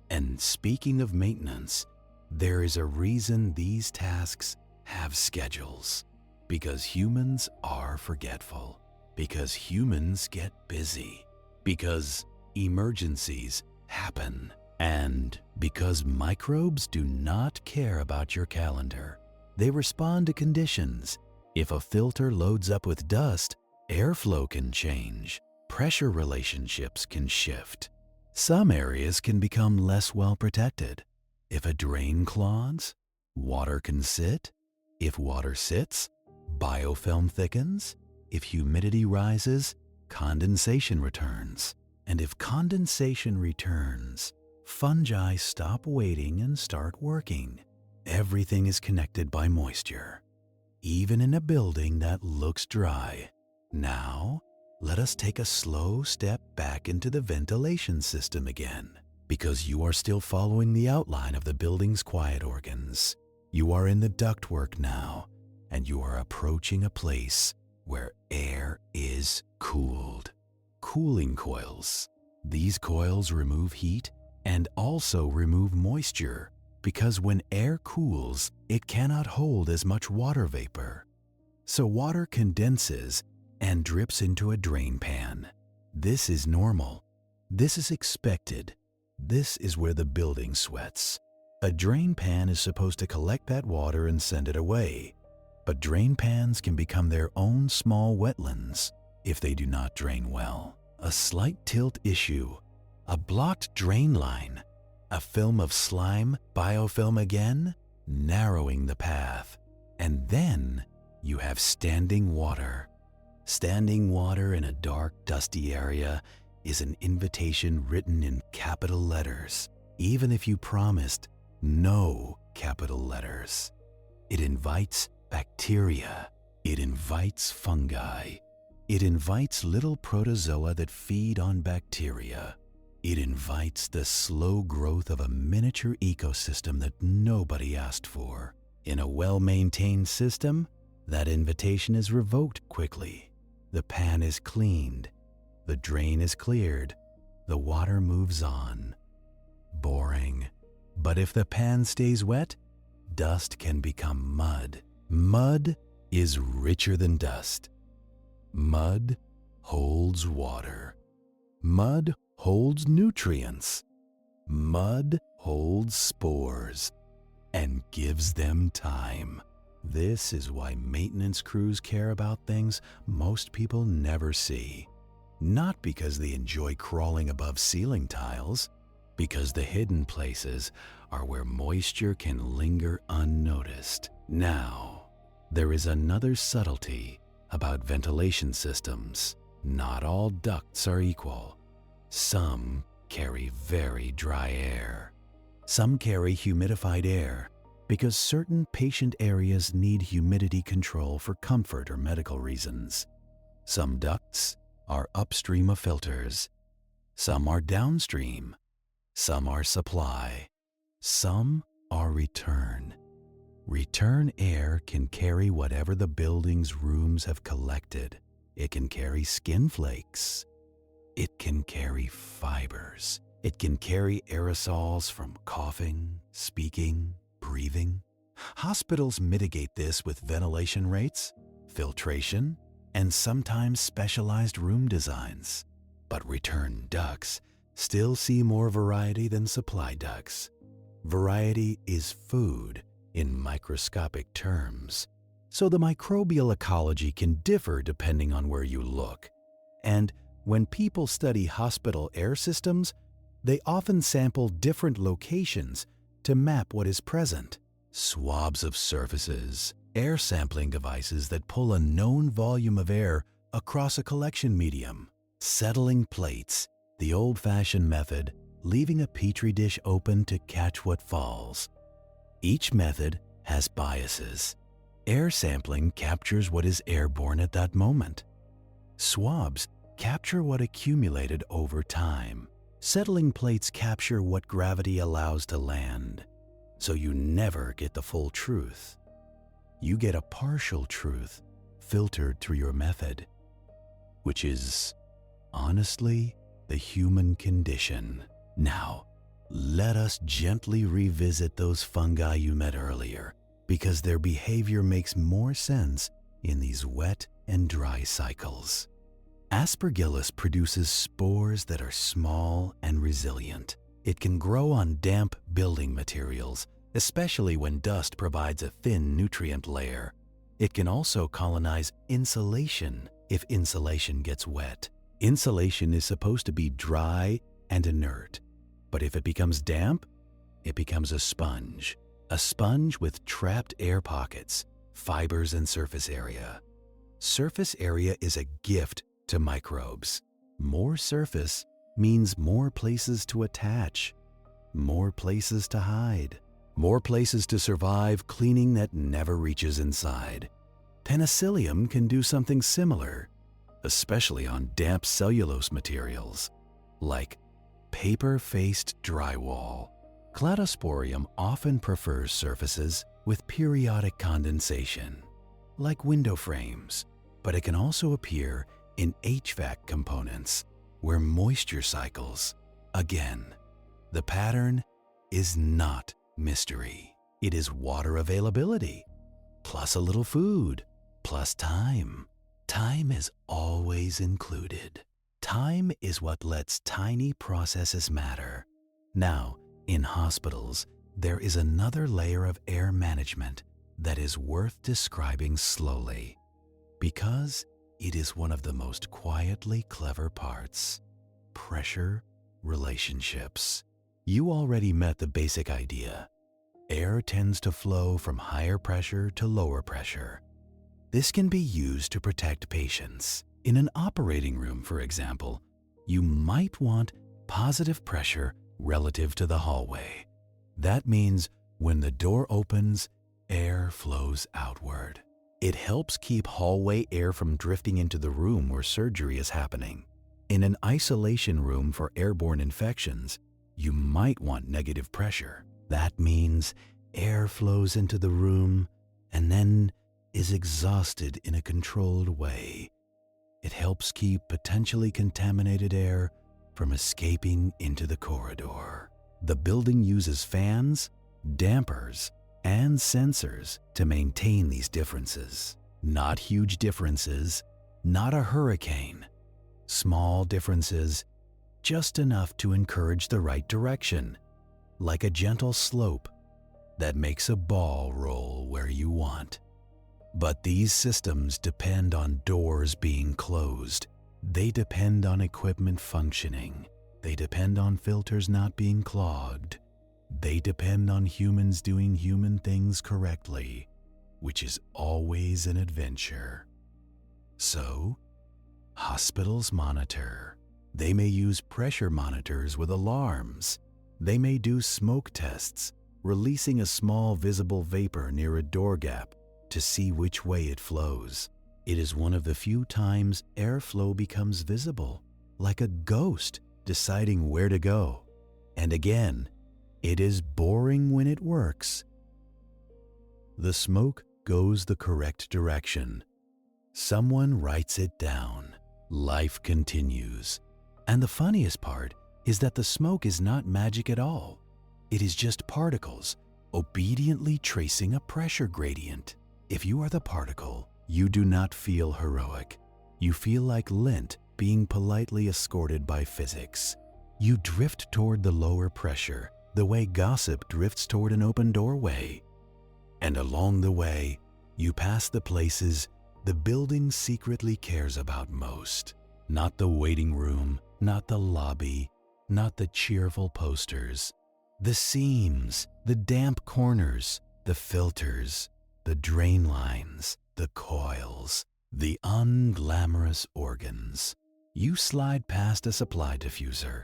And speaking of maintenance, there is a reason these tasks have schedules. Because humans are forgetful. Because humans get busy. Because emergencies happen. And because microbes do not care about your calendar. They respond to conditions. If a filter loads up with dust, airflow can change. Pressure relationships can shift. Some areas can become less well protected. If a drain clogs, water can sit. If water sits, biofilm thickens. If humidity rises, condensation returns. And if condensation returns, fungi stop waiting and start working. Everything is connected by moisture, even in a building that looks dry. Now, let us take a slow step back into the ventilation system again. Because you are still following the outline of the building's quiet organs. You are in the ductwork now, and you are approaching a place where air is cooled. Cooling coils. These coils remove heat and also remove moisture, because when air cools, it cannot hold as much water vapor. So water condenses and drips into a drain pan. This is normal. This is expected. This is where the building sweats. A drain pan is supposed to collect that water and send it away. But drain pans can become their own small wetlands if they do not drain well. A slight tilt issue, a blocked drain line, a film of slime, biofilm again, narrowing the path. And then you have standing water. Standing water in a dark, dusty area is an invitation written in capital letters, even if you promised no capital letters. It invites bacteria. It invites fungi. It invites little protozoa that feed on bacteria. It invites the slow growth of a miniature ecosystem that nobody asked for. In a well-maintained system, that invitation is revoked quickly. The pan is cleaned. The drain is cleared. The water moves on. Boring. But if the pan stays wet, dust can become mud. Mud is richer than dust. Mud holds water. Mud holds nutrients. Mud holds spores and gives them time. This is why maintenance crews care about things most people never see. Not because they enjoy crawling above ceiling tiles, because the hidden places are where moisture can linger unnoticed. Now, there is another subtlety about ventilation systems. Not all ducts are equal. Some carry very dry air. Some carry humidified air because certain patient areas need humidity control for comfort or medical reasons. Some ducts are upstream of filters. Some are downstream. Some are supply. Some are return. Return air can carry whatever the building's rooms have collected. It can carry skin flakes. It can carry fibers. It can carry aerosols from coughing, speaking, breathing. Hospitals mitigate this with ventilation rates, filtration, and sometimes specialized room designs. But return ducts still see more variety than supply ducts. Variety is food in microscopic terms, so the microbial ecology can differ depending on where you look. And when people study hospital air systems, They often sample different locations to map what is present. Swabs of surfaces, air sampling devices that pull a known volume of air across a collection medium. Settling plates, the old-fashioned method, leaving a petri dish open to catch what falls. Each method has biases. Air sampling captures what is airborne at that moment. Swabs capture what accumulated over time. Settling plates capture what gravity allows to land, so you never get the full truth. You get a partial truth filtered through your method, which is, honestly, the human condition. Now, let us gently revisit those fungi you met earlier, because their behavior makes more sense in these wet and dry cycles. Aspergillus produces spores that are small and resilient. It can grow on damp building materials, especially when dust provides a thin nutrient layer. It can also colonize insulation if insulation gets wet. Insulation is supposed to be dry and inert, but if it becomes damp, it becomes a sponge with trapped air pockets, fibers, and surface area. Surface area is a gift to microbes. More surface means more places to attach, more places to hide, more places to survive cleaning that never reaches inside. Penicillium can do something similar, especially on damp cellulose materials, like paper-faced drywall. Cladosporium often prefers surfaces with periodic condensation, like window frames, but it can also appear in HVAC components where moisture cycles. Again, the pattern is not mystery. It is water availability, plus a little food, plus time. Time is always included. Time is what lets tiny processes matter. Now, in hospitals, there is another layer of air management that is worth describing slowly, because it is one of the most quietly clever parts: pressure relationships. You already met the basic idea. Air tends to flow from higher pressure to lower pressure. This can be used to protect patients. In an operating room, for example, you might want positive pressure relative to the hallway. That means when the door opens, air flows outward. It helps keep hallway air from drifting into the room where surgery is happening. In an isolation room for airborne infections, you might want negative pressure. That means air flows into the room and then is exhausted in a controlled way. It helps keep potentially contaminated air from escaping into the corridor. The building uses fans, dampers, and sensors to maintain these differences. Not huge differences, not a hurricane. Small differences, just enough to encourage the right direction, like a gentle slope that makes a ball roll where you want. But these systems depend on doors being closed. They depend on equipment functioning. They depend on filters not being clogged. They depend on humans doing human things correctly, which is always an adventure. So, hospitals monitor. They may use pressure monitors with alarms. They may do smoke tests, releasing a small visible vapor near a door gap to see which way it flows. It is one of the few times airflow becomes visible, like a ghost deciding where to go. And again, it is boring when it works. The smoke goes the correct direction. Someone writes it down. Life continues. And the funniest part is that the smoke is not magic at all. It is just particles obediently tracing a pressure gradient. If you are the particle, you do not feel heroic. You feel like lint being politely escorted by physics. You drift toward the lower pressure, the way gossip drifts toward an open doorway. And along the way, you pass the places the building secretly cares about most. Not the waiting room, not the lobby, not the cheerful posters, the seams, the damp corners, the filters, the drain lines, the coils, the unglamorous organs. You slide past a supply diffuser,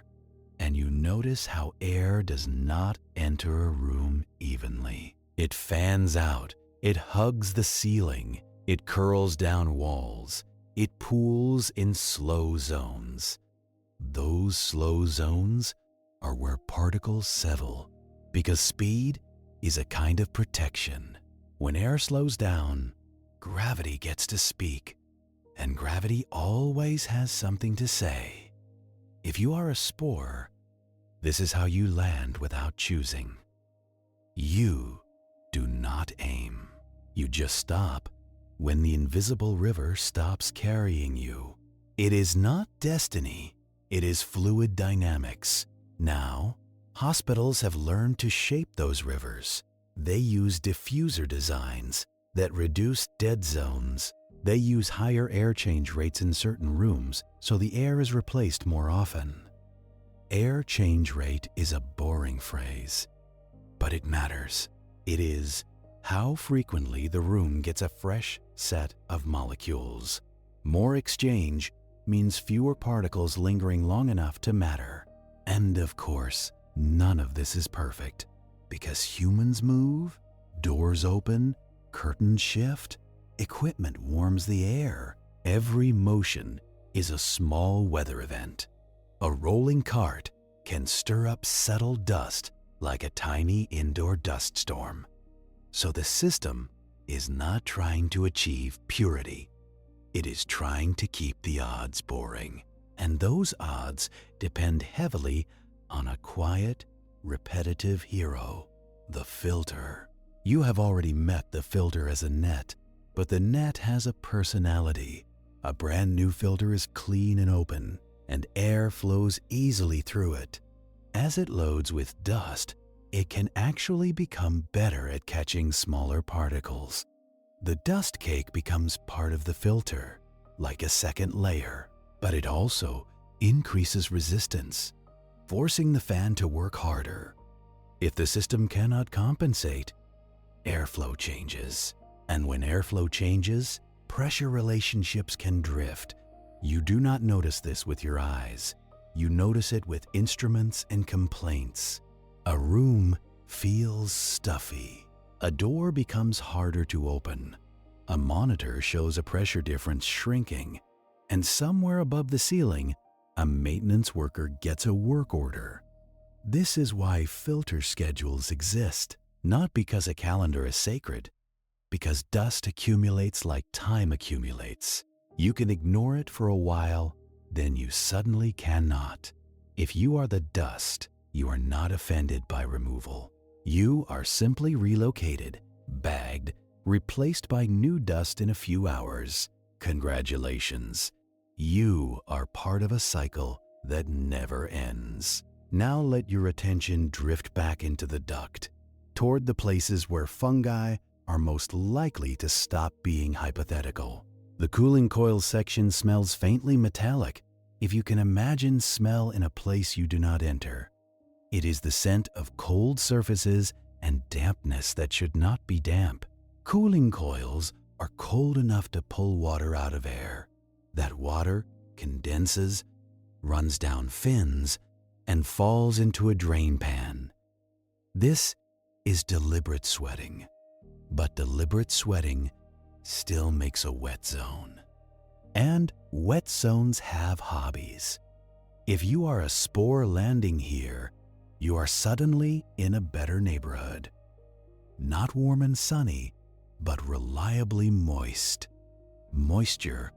and you notice how air does not enter a room evenly. It fans out, it hugs the ceiling, it curls down walls, it pools in slow zones. Those slow zones are where particles settle, because speed is a kind of protection. When air slows down, gravity gets to speak, and gravity always has something to say. If you are a spore, this is how you land without choosing. You do not aim. You just stop when the invisible river stops carrying you. It is not destiny, it is fluid dynamics. Now, hospitals have learned to shape those rivers. They use diffuser designs that reduce dead zones. They use higher air change rates in certain rooms so the air is replaced more often. Air change rate is a boring phrase, but it matters. It is how frequently the room gets a fresh set of molecules. More exchange means fewer particles lingering long enough to matter. And of course, none of this is perfect, because humans move, doors open, curtains shift, equipment warms the air. Every motion is a small weather event. A rolling cart can stir up settled dust like a tiny indoor dust storm. So the system is not trying to achieve purity. It is trying to keep the odds boring. And those odds depend heavily on a quiet, repetitive hero, the filter. You have already met the filter as a net, but the net has a personality. A brand new filter is clean and open, and air flows easily through it. As it loads with dust, it can actually become better at catching smaller particles. The dust cake becomes part of the filter, like a second layer, but it also increases resistance, forcing the fan to work harder. If the system cannot compensate, airflow changes. And when airflow changes, pressure relationships can drift. You do not notice this with your eyes. You notice it with instruments and complaints. A room feels stuffy. A door becomes harder to open. A monitor shows a pressure difference shrinking. And somewhere above the ceiling, a maintenance worker gets a work order. This is why filter schedules exist, not because a calendar is sacred, because dust accumulates like time accumulates. You can ignore it for a while, then you suddenly cannot. If you are the dust, you are not offended by removal. You are simply relocated, bagged, replaced by new dust in a few hours. Congratulations. You are part of a cycle that never ends. Now let your attention drift back into the duct, toward the places where fungi are most likely to stop being hypothetical. The cooling coil section smells faintly metallic, if you can imagine smell in a place you do not enter. It is the scent of cold surfaces and dampness that should not be damp. Cooling coils are cold enough to pull water out of air. That water condenses, runs down fins, and falls into a drain pan. This is deliberate sweating, but deliberate sweating still makes a wet zone. And wet zones have hobbies. If you are a spore landing here, you are suddenly in a better neighborhood. Not warm and sunny, but reliably moist. Moisture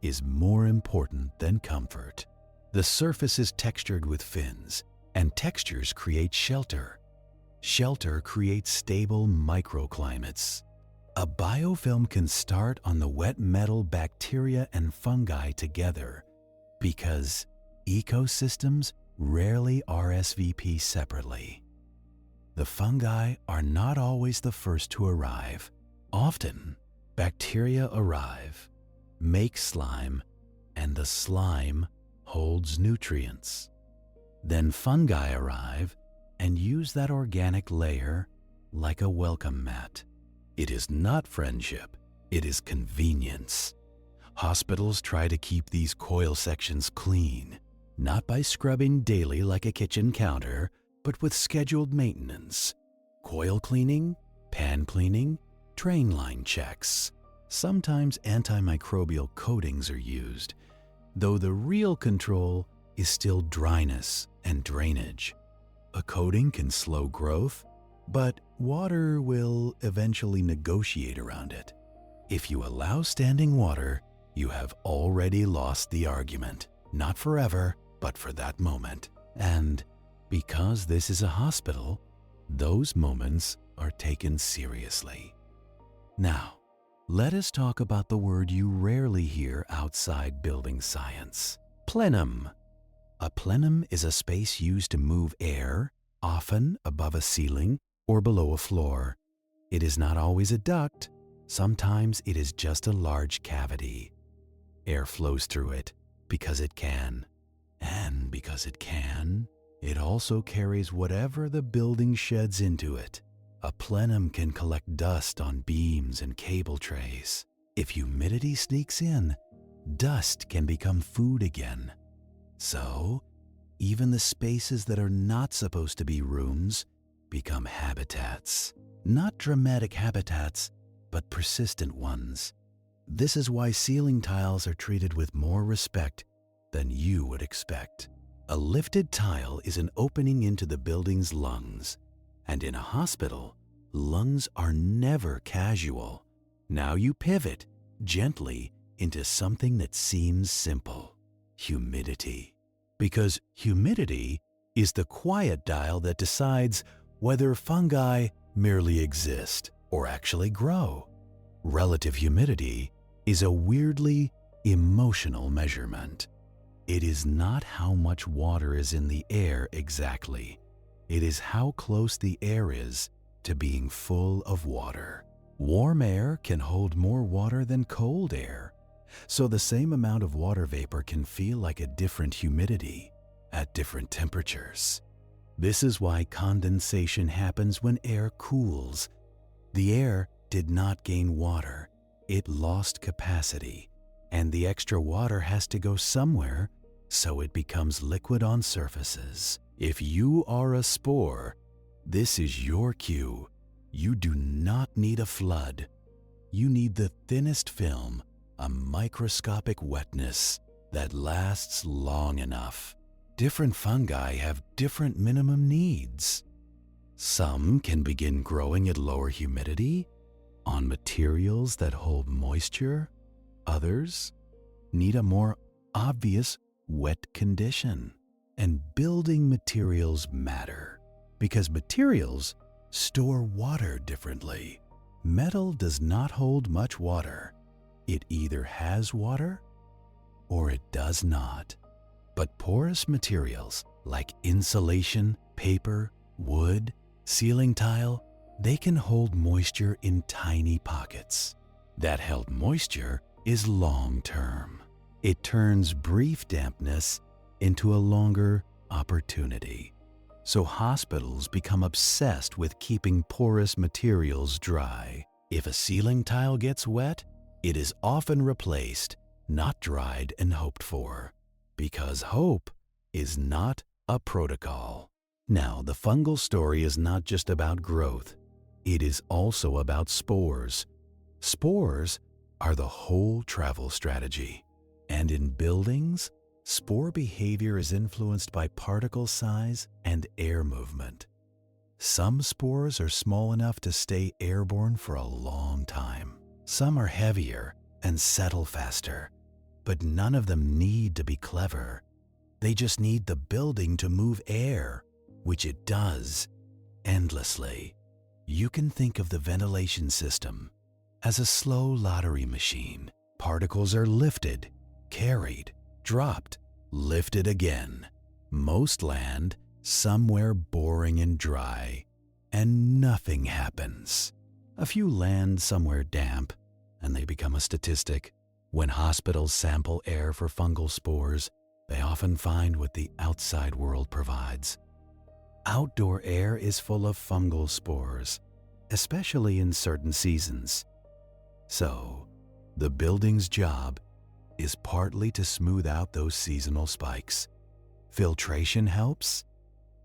is more important than comfort. The surface is textured with fins, and textures create shelter. Shelter creates stable microclimates. A biofilm can start on the wet metal bacteria and fungi together because ecosystems rarely RSVP separately. The fungi are not always the first to arrive. Often, bacteria arrive, make slime, and the slime holds nutrients. Then fungi arrive and use that organic layer like a welcome mat. It is not friendship, it is convenience. Hospitals try to keep these coil sections clean, not by scrubbing daily like a kitchen counter, but with scheduled maintenance. Coil cleaning, pan cleaning, drain line checks. Sometimes antimicrobial coatings are used, though the real control is still dryness and drainage. A coating can slow growth, but water will eventually negotiate around it. If you allow standing water, you have already lost the argument. Not forever, but for that moment. And because this is a hospital, those moments are taken seriously. Now, let us talk about the word you rarely hear outside building science: plenum. A plenum is a space used to move air, often above a ceiling or below a floor. It is not always a duct. Sometimes it is just a large cavity. Air flows through it because it can. And because it can, it also carries whatever the building sheds into it. A plenum can collect dust on beams and cable trays. If humidity sneaks in, dust can become food again. So, even the spaces that are not supposed to be rooms become habitats. Not dramatic habitats, but persistent ones. This is why ceiling tiles are treated with more respect than you would expect. A lifted tile is an opening into the building's lungs, and in a hospital, lungs are never casual. Now you pivot gently into something that seems simple: humidity. Because humidity is the quiet dial that decides whether fungi merely exist or actually grow. Relative humidity is a weirdly emotional measurement. It is not how much water is in the air exactly. It is how close the air is to being full of water. Warm air can hold more water than cold air, so the same amount of water vapor can feel like a different humidity at different temperatures. This is why condensation happens when air cools. The air did not gain water, it lost capacity, and the extra water has to go somewhere, so it becomes liquid on surfaces. If you are a spore, this is your cue. You do not need a flood. You need the thinnest film, a microscopic wetness that lasts long enough. Different fungi have different minimum needs. Some can begin growing at lower humidity on materials that hold moisture. Others need a more obvious wet condition. And building materials matter because materials store water differently. Metal does not hold much water. It either has water or it does not. But porous materials like insulation, paper, wood, ceiling tile, they can hold moisture in tiny pockets. That held moisture is long-term. It turns brief dampness into a longer opportunity. So hospitals become obsessed with keeping porous materials dry. If a ceiling tile gets wet, it is often replaced, not dried and hoped for, because hope is not a protocol. Now, the fungal story is not just about growth. It is also about spores. Spores are the whole travel strategy. And in buildings, spore behavior is influenced by particle size and air movement. Some spores are small enough to stay airborne for a long time. Some are heavier and settle faster, but none of them need to be clever. They just need the building to move air, which it does, endlessly. You can think of the ventilation system as a slow lottery machine. Particles are lifted, carried, dropped, lifted again. Most land somewhere boring and dry, and nothing happens. A few land somewhere damp, and they become a statistic. When hospitals sample air for fungal spores, They often find what the outside world provides. Outdoor air is full of fungal spores, especially in certain seasons. So, the building's job is partly to smooth out those seasonal spikes. Filtration helps.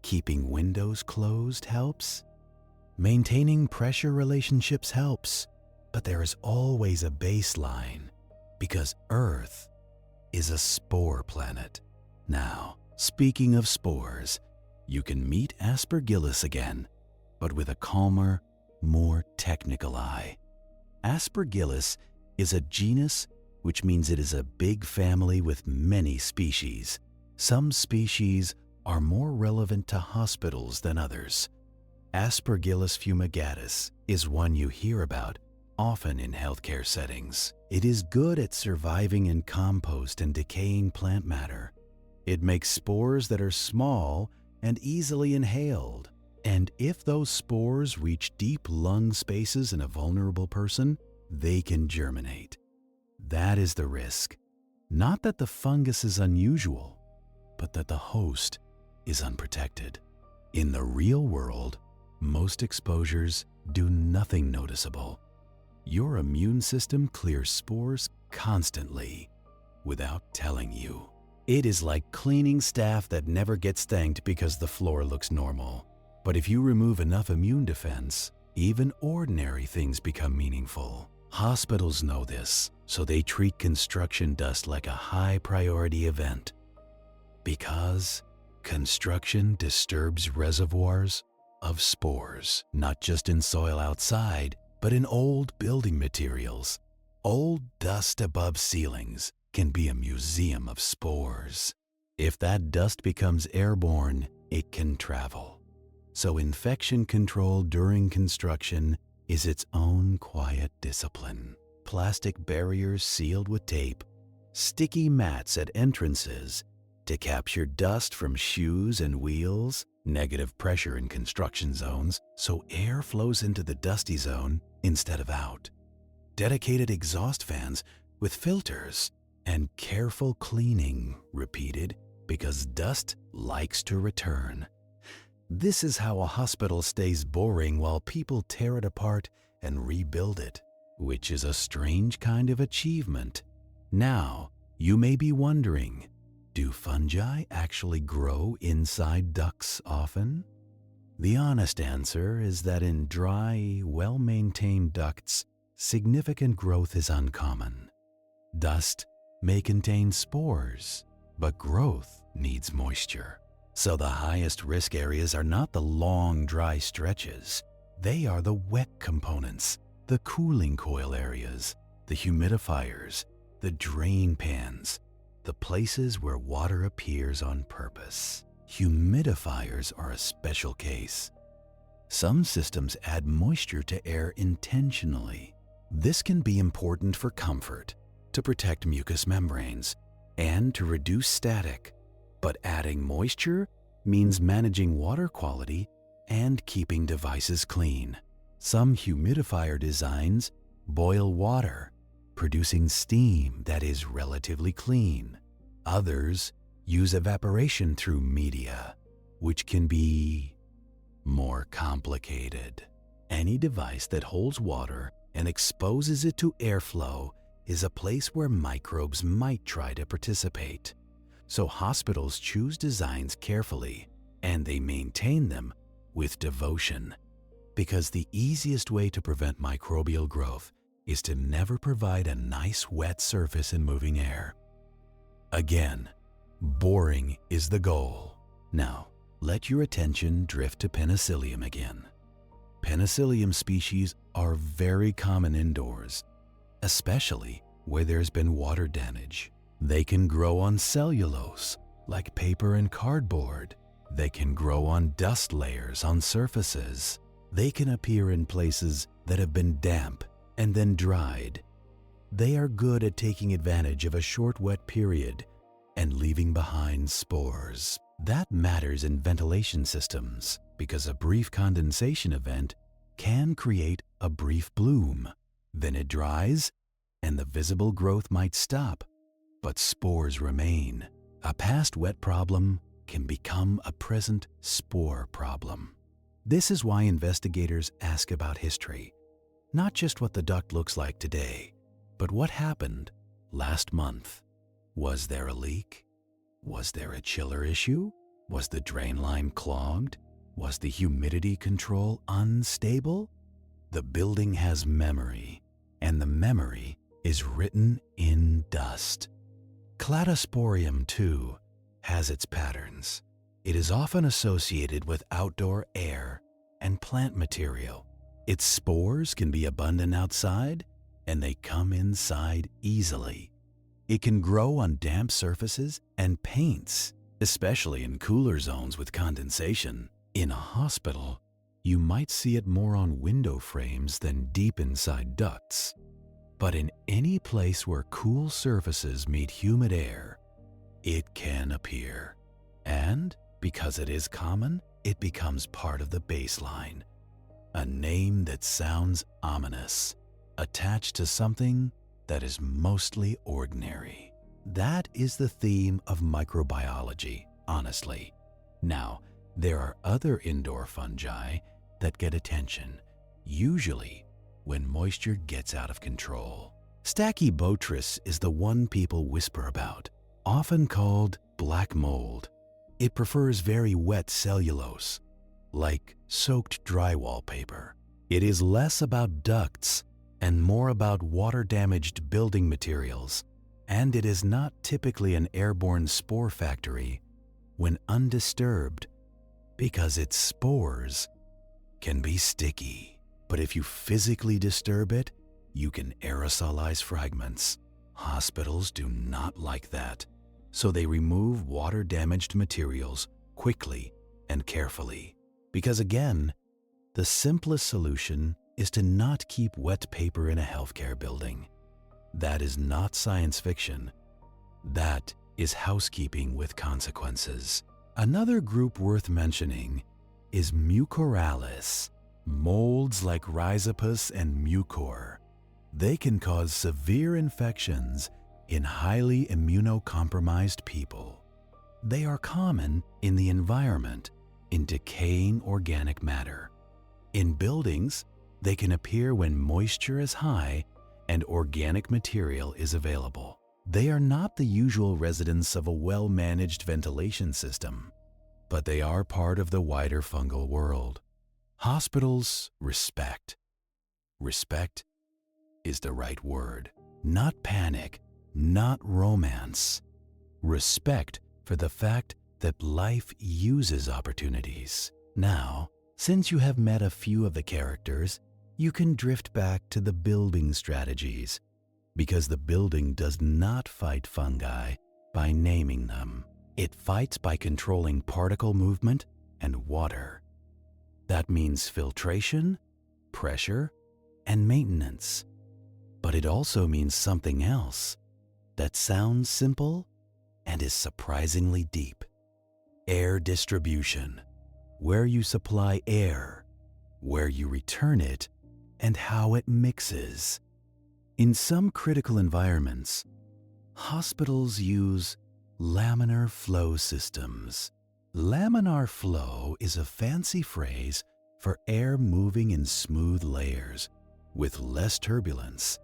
Keeping windows closed helps. Maintaining pressure relationships helps. But there is always a baseline, because Earth is a spore planet. Now, speaking of spores, you can meet Aspergillus again, but with a calmer, more technical eye. Aspergillus is a genus, which means it is a big family with many species. Some species are more relevant to hospitals than others. Aspergillus fumigatus is one you hear about often in healthcare settings. It is good at surviving in compost and decaying plant matter. It makes spores that are small and easily inhaled. And if those spores reach deep lung spaces in a vulnerable person, they can germinate. That is the risk. Not that the fungus is unusual, but that the host is unprotected. In the real world, most exposures do nothing noticeable. Your immune system clears spores constantly without telling you. It is like cleaning staff that never gets thanked because the floor looks normal. But if you remove enough immune defense, even ordinary things become meaningful. Hospitals know this, so they treat construction dust like a high-priority event. Because construction disturbs reservoirs of spores, not just in soil outside, but in old building materials. Old dust above ceilings can be a museum of spores. If that dust becomes airborne, it can travel. So infection control during construction is its own quiet discipline. Plastic barriers sealed with tape, sticky mats at entrances to capture dust from shoes and wheels, negative pressure in construction zones so air flows into the dusty zone instead of out, dedicated exhaust fans with filters, and careful cleaning repeated because dust likes to return. This is how a hospital stays boring while people tear it apart and rebuild it, which is a strange kind of achievement. Now, you may be wondering, do fungi actually grow inside ducts often? The honest answer is that in dry, well-maintained ducts, significant growth is uncommon. Dust may contain spores, but growth needs moisture. So the highest risk areas are not the long, dry stretches. They are the wet components, the cooling coil areas, the humidifiers, the drain pans, the places where water appears on purpose. Humidifiers are a special case. Some systems add moisture to air intentionally. This can be important for comfort, to protect mucous membranes, and to reduce static. But adding moisture means managing water quality and keeping devices clean. Some humidifier designs boil water, producing steam that is relatively clean. Others use evaporation through media, which can be more complicated. Any device that holds water and exposes it to airflow is a place where microbes might try to participate. So hospitals choose designs carefully, and they maintain them with devotion, because the easiest way to prevent microbial growth is to never provide a nice wet surface in moving air. Again, boring is the goal. Now, let your attention drift to Penicillium again. Penicillium species are very common indoors, especially where there's been water damage. They can grow on cellulose, like paper and cardboard. They can grow on dust layers on surfaces. They can appear in places that have been damp and then dried. They are good at taking advantage of a short wet period and leaving behind spores. That matters in ventilation systems because a brief condensation event can create a brief bloom. Then it dries and the visible growth might stop, but spores remain. A past wet problem can become a present spore problem. This is why investigators ask about history, not just what the duct looks like today, but what happened last month. Was there a leak? Was there a chiller issue? Was the drain line clogged? Was the humidity control unstable? The building has memory, and the memory is written in dust. Cladosporium, too, has its patterns. It is often associated with outdoor air and plant material. Its spores can be abundant outside, and they come inside easily. It can grow on damp surfaces and paints, especially in cooler zones with condensation. In a hospital, you might see it more on window frames than deep inside ducts. But in any place where cool surfaces meet humid air, it can appear. And because it is common, it becomes part of the baseline. A name that sounds ominous, attached to something that is mostly ordinary. That is the theme of microbiology, honestly. Now, there are other indoor fungi that get attention, usually when moisture gets out of control. Stachybotrys is the one people whisper about, often called black mold. It prefers very wet cellulose, like soaked drywall paper. It is less about ducts and more about water-damaged building materials, and it is not typically an airborne spore factory when undisturbed, because its spores can be sticky. But if you physically disturb it, you can aerosolize fragments. Hospitals do not like that, so they remove water-damaged materials quickly and carefully. Because again, the simplest solution is to not keep wet paper in a healthcare building. That is not science fiction. That is housekeeping with consequences. Another group worth mentioning is Mucorales, molds like Rhizopus and Mucor. They can cause severe infections in highly immunocompromised people. They are common in the environment, in decaying organic matter. In buildings, they can appear when moisture is high and organic material is available. They are not the usual residents of a well-managed ventilation system, but they are part of the wider fungal world. Hospitals respect. Respect is the right word. Not panic, not romance. Respect for the fact that life uses opportunities. Now, since you have met a few of the characters, you can drift back to the building strategies, because the building does not fight fungi by naming them. It fights by controlling particle movement and water. That means filtration, pressure, and maintenance. But it also means something else that sounds simple and is surprisingly deep. Air distribution, where you supply air, where you return it, and how it mixes. In some critical environments, hospitals use laminar flow systems. Laminar flow is a fancy phrase for air moving in smooth layers with less turbulence.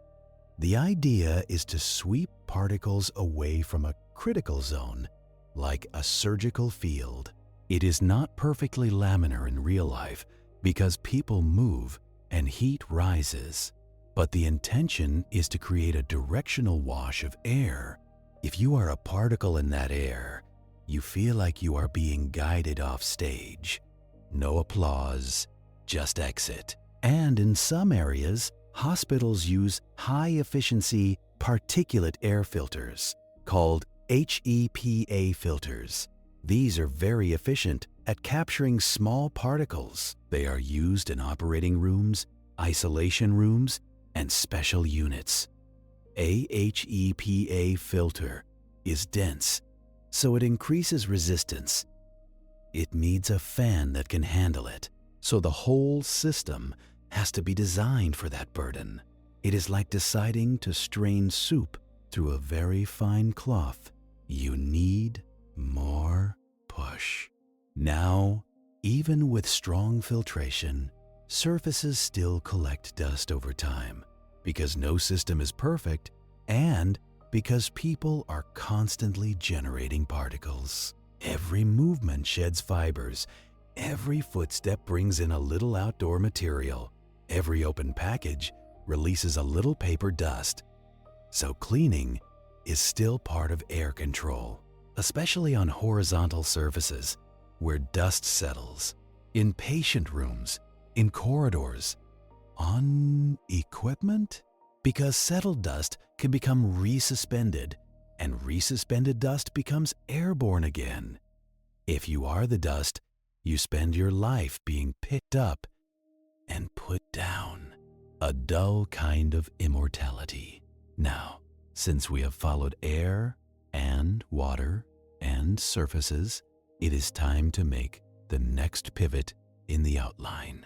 The idea is to sweep particles away from a critical zone, like a surgical field. It is not perfectly laminar in real life because people move and heat rises, but the intention is to create a directional wash of air. If you are a particle in that air, you feel like you are being guided off stage. No applause, just exit. And in some areas, hospitals use high-efficiency particulate air filters called HEPA filters. These are very efficient at capturing small particles. They are used in operating rooms, isolation rooms, and special units. A HEPA filter is dense, so it increases resistance. It needs a fan that can handle it, so the whole system has to be designed for that burden. It is like deciding to strain soup through a very fine cloth. You need harsh. Now, even with strong filtration, surfaces still collect dust over time because no system is perfect and because people are constantly generating particles. Every movement sheds fibers. Every footstep brings in a little outdoor material. Every open package releases a little paper dust. So cleaning is still part of air control, especially on horizontal surfaces where dust settles, in patient rooms, in corridors, on equipment? Because settled dust can become resuspended, and resuspended dust becomes airborne again. If you are the dust, you spend your life being picked up and put down. A dull kind of immortality. Now, since we have followed air and water and surfaces, it is time to make the next pivot in the outline.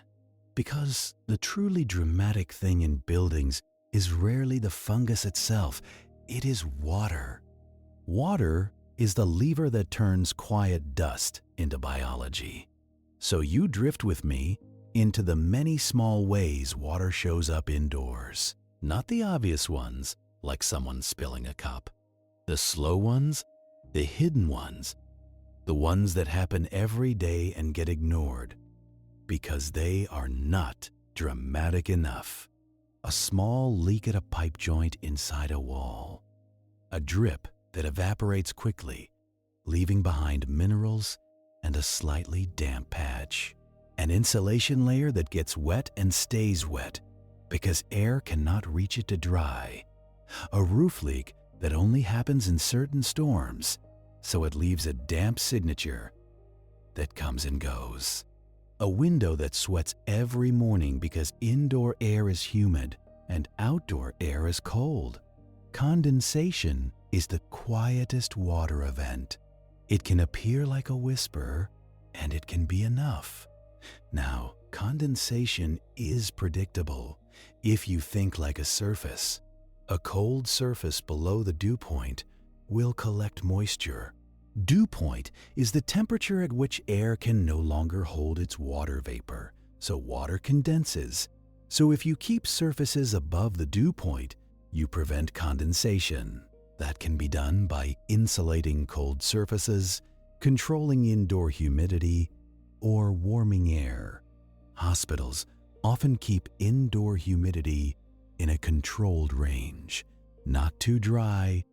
Because the truly dramatic thing in buildings is rarely the fungus itself, it is water. Water is the lever that turns quiet dust into biology. So you drift with me into the many small ways water shows up indoors. Not the obvious ones, like someone spilling a cup. The slow ones, the hidden ones, the ones that happen every day and get ignored because they are not dramatic enough. A small leak at a pipe joint inside a wall. A drip that evaporates quickly, leaving behind minerals and a slightly damp patch. An insulation layer that gets wet and stays wet because air cannot reach it to dry. A roof leak that only happens in certain storms, so it leaves a damp signature that comes and goes. A window that sweats every morning because indoor air is humid and outdoor air is cold. Condensation is the quietest water event. It can appear like a whisper, and it can be enough. Now, condensation is predictable if you think like a surface. A cold surface below the dew point will collect moisture. Dew point is the temperature at which air can no longer hold its water vapor, so water condenses. So if you keep surfaces above the dew point, you prevent condensation. That can be done by insulating cold surfaces, controlling indoor humidity, or warming air. Hospitals often keep indoor humidity in a controlled range, not too dry,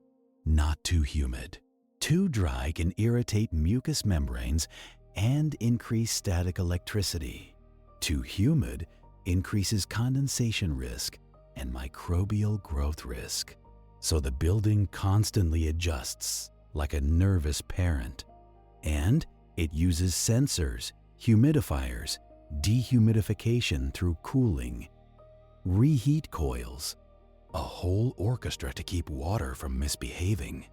not too humid. Too dry can irritate mucous membranes and increase static electricity. Too humid increases condensation risk and microbial growth risk. So the building constantly adjusts like a nervous parent. And it uses sensors, humidifiers, dehumidification through cooling, reheat coils, a whole orchestra to keep water from misbehaving.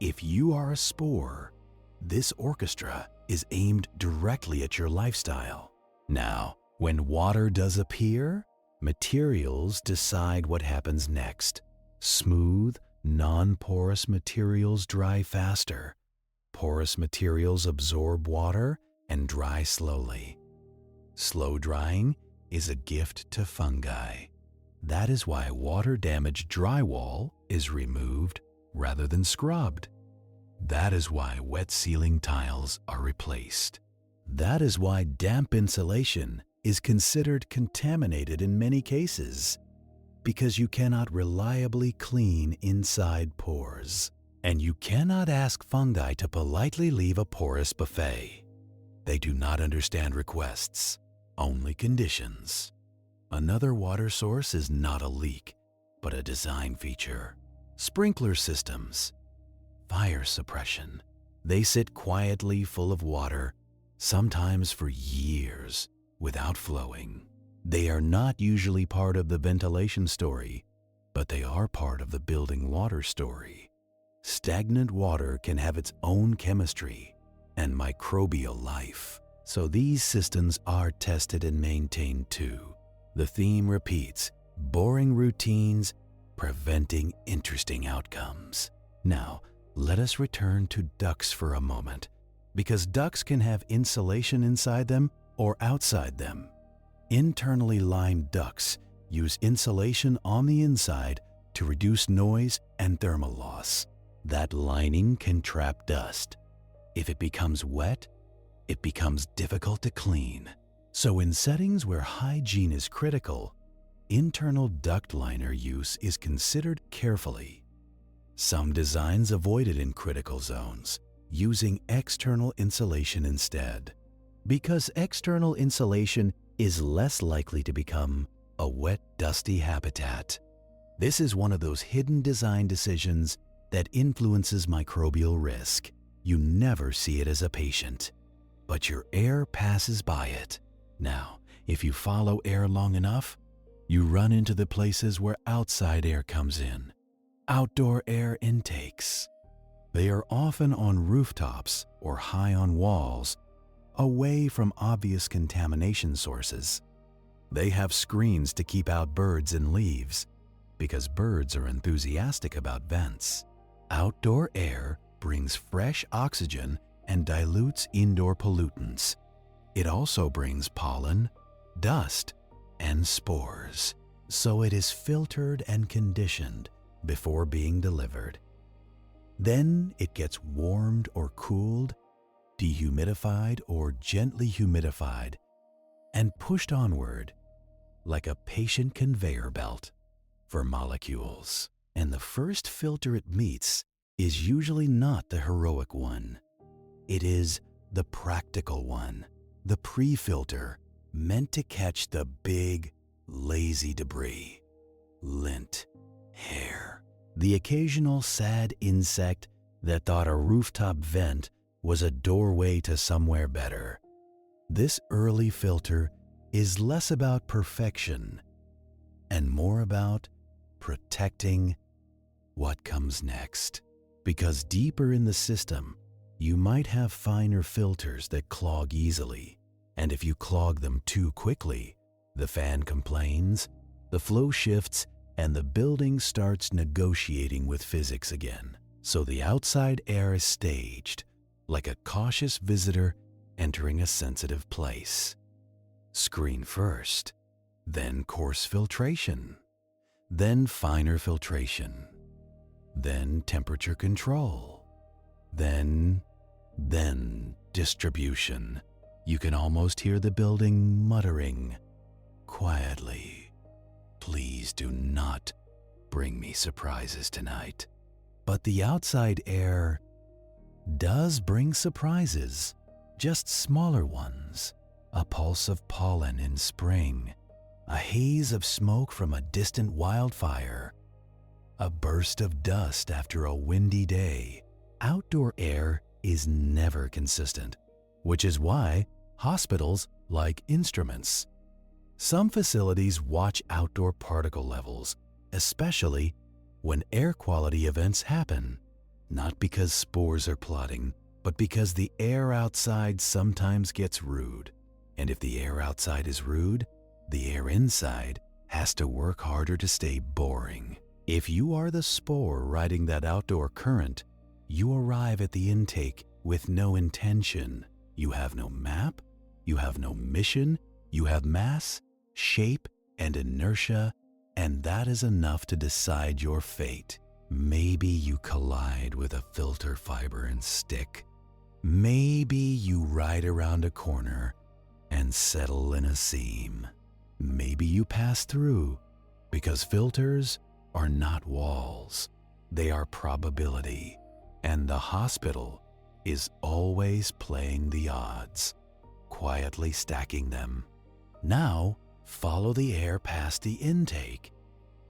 If you are a spore, this orchestra is aimed directly at your lifestyle. Now, when water does appear, materials decide what happens next. Smooth, non-porous materials dry faster. Porous materials absorb water and dry slowly. Slow drying is a gift to fungi. That is why water-damaged drywall is removed rather than scrubbed. That is why wet ceiling tiles are replaced. That is why damp insulation is considered contaminated in many cases, because you cannot reliably clean inside pores. And you cannot ask fungi to politely leave a porous buffet. They do not understand requests, only conditions. Another water source is not a leak, but a design feature. Sprinkler systems, fire suppression. They sit quietly full of water, sometimes for years, without flowing. They are not usually part of the ventilation story, but they are part of the building water story. Stagnant water can have its own chemistry and microbial life, so these systems are tested and maintained too. The theme repeats: boring routines, preventing interesting outcomes. Now, let us return to ducts for a moment, because ducts can have insulation inside them or outside them. Internally lined ducts use insulation on the inside to reduce noise and thermal loss. That lining can trap dust. If it becomes wet, it becomes difficult to clean. So in settings where hygiene is critical, internal duct liner use is considered carefully. Some designs avoid it in critical zones, using external insulation instead, because external insulation is less likely to become a wet, dusty habitat. This is one of those hidden design decisions that influences microbial risk. You never see it as a patient, but your air passes by it. Now, if you follow air long enough, you run into the places where outside air comes in. Outdoor air intakes. They are often on rooftops or high on walls, away from obvious contamination sources. They have screens to keep out birds and leaves, because birds are enthusiastic about vents. Outdoor air brings fresh oxygen and dilutes indoor pollutants. It also brings pollen, dust, and spores, so it is filtered and conditioned before being delivered. Then it gets warmed or cooled, dehumidified or gently humidified, and pushed onward like a patient conveyor belt for molecules. And the first filter it meets is usually not the heroic one. It is the practical one, the pre-filter, meant to catch the big, lazy debris. Lint, hair, the occasional sad insect that thought a rooftop vent was a doorway to somewhere better. This early filter is less about perfection and more about protecting what comes next. Because deeper in the system, you might have finer filters that clog easily. And if you clog them too quickly, the fan complains, the flow shifts, and the building starts negotiating with physics again. So the outside air is staged, like a cautious visitor entering a sensitive place. Screen first, then coarse filtration, then finer filtration, then temperature control, then distribution. You can almost hear the building muttering quietly, "Please do not bring me surprises tonight." But the outside air does bring surprises, just smaller ones. A pulse of pollen in spring, a haze of smoke from a distant wildfire, a burst of dust after a windy day. Outdoor air is never consistent, which is why hospitals like instruments. Some facilities watch outdoor particle levels, especially when air quality events happen, not because spores are plotting, but because the air outside sometimes gets rude. And if the air outside is rude, the air inside has to work harder to stay boring. If you are the spore riding that outdoor current, you arrive at the intake with no intention. You have no map, you have no mission, you have mass, shape, and inertia, and that is enough to decide your fate. Maybe you collide with a filter fiber and stick. Maybe you ride around a corner and settle in a seam. Maybe you pass through, because filters are not walls. They are probability, and the hospital is always playing the odds, quietly stacking them. Now, follow the air past the intake,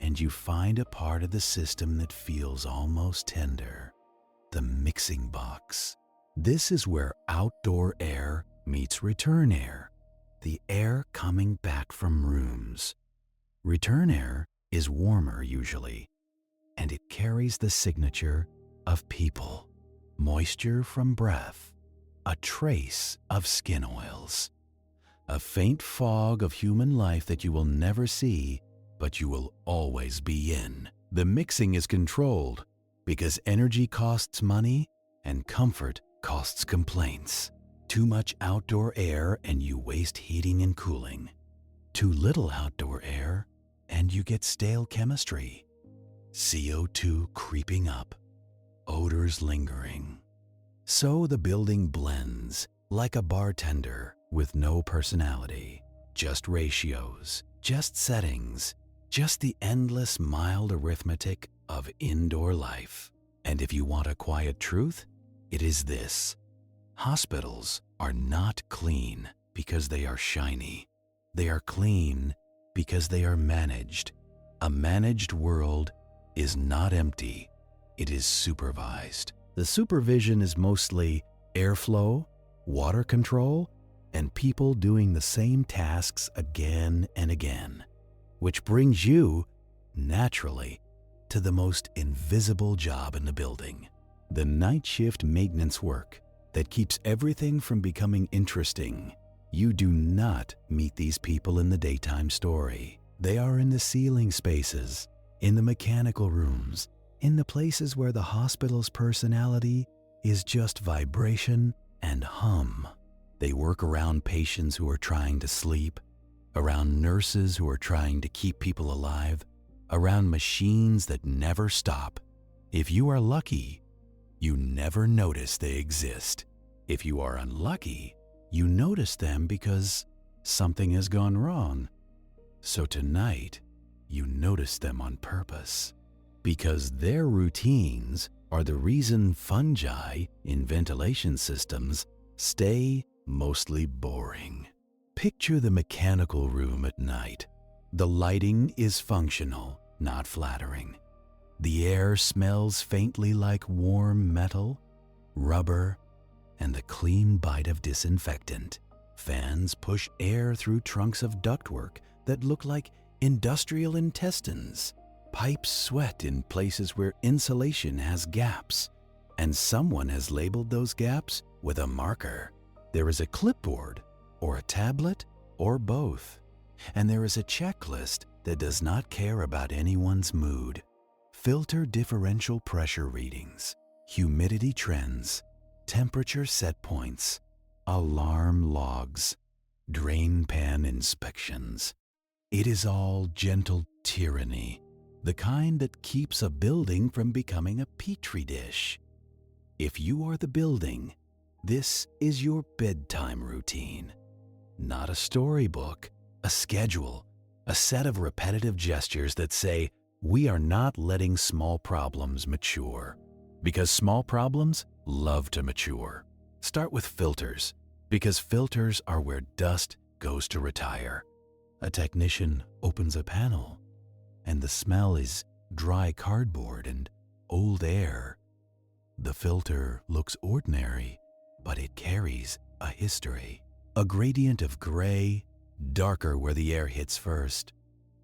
and you find a part of the system that feels almost tender, the mixing box. This is where outdoor air meets return air, the air coming back from rooms. Return air is warmer usually, and it carries the signature of people, moisture from breath, a trace of skin oils, a faint fog of human life that you will never see, but you will always be in. The mixing is controlled because energy costs money and comfort costs complaints. Too much outdoor air and you waste heating and cooling. Too little outdoor air and you get stale chemistry. CO2 creeping up, odors lingering. So the building blends like a bartender with no personality, just ratios, just settings, just the endless mild arithmetic of indoor life. And if you want a quiet truth, it is this: hospitals are not clean because they are shiny. They are clean because they are managed. A managed world is not empty, it is supervised. The supervision is mostly airflow, water control, and people doing the same tasks again and again, which brings you, naturally, to the most invisible job in the building, the night shift maintenance work that keeps everything from becoming interesting. You do not meet these people in the daytime story. They are in the ceiling spaces, in the mechanical rooms, in the places where the hospital's personality is just vibration and hum. They work around patients who are trying to sleep, around nurses who are trying to keep people alive, around machines that never stop. If you are lucky, you never notice they exist. If you are unlucky, you notice them because something has gone wrong. So tonight, you notice them on purpose, because their routines are the reason fungi in ventilation systems stay mostly boring. Picture the mechanical room at night. The lighting is functional, not flattering. The air smells faintly like warm metal, rubber, and the clean bite of disinfectant. Fans push air through trunks of ductwork that look like industrial intestines. Pipes sweat in places where insulation has gaps, and someone has labeled those gaps with a marker. There is a clipboard, or a tablet, or both. And there is a checklist that does not care about anyone's mood. Filter differential pressure readings, humidity trends, temperature set points, alarm logs, drain pan inspections. It is all gentle tyranny, the kind that keeps a building from becoming a petri dish. If you are the building, this is your bedtime routine. Not a storybook, a schedule, a set of repetitive gestures that say, we are not letting small problems mature. Because small problems love to mature. Start with filters, because filters are where dust goes to retire. A technician opens a panel, and the smell is dry cardboard and old air. The filter looks ordinary, but it carries a history. A gradient of gray, darker where the air hits first.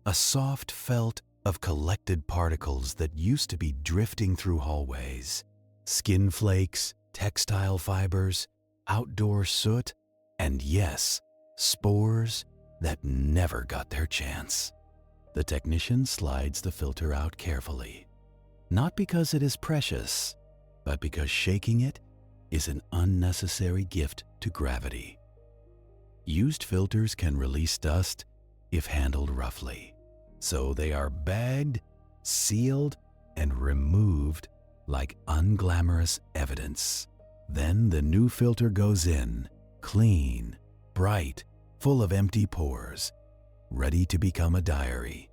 A soft felt of collected particles that used to be drifting through hallways. Skin flakes, textile fibers, outdoor soot, and yes, spores that never got their chance. The technician slides the filter out carefully, not because it is precious, but because shaking it is an unnecessary gift to gravity. Used filters can release dust if handled roughly, so they are bagged, sealed, and removed like unglamorous evidence. Then the new filter goes in, clean, bright, full of empty pores, ready to become a diary.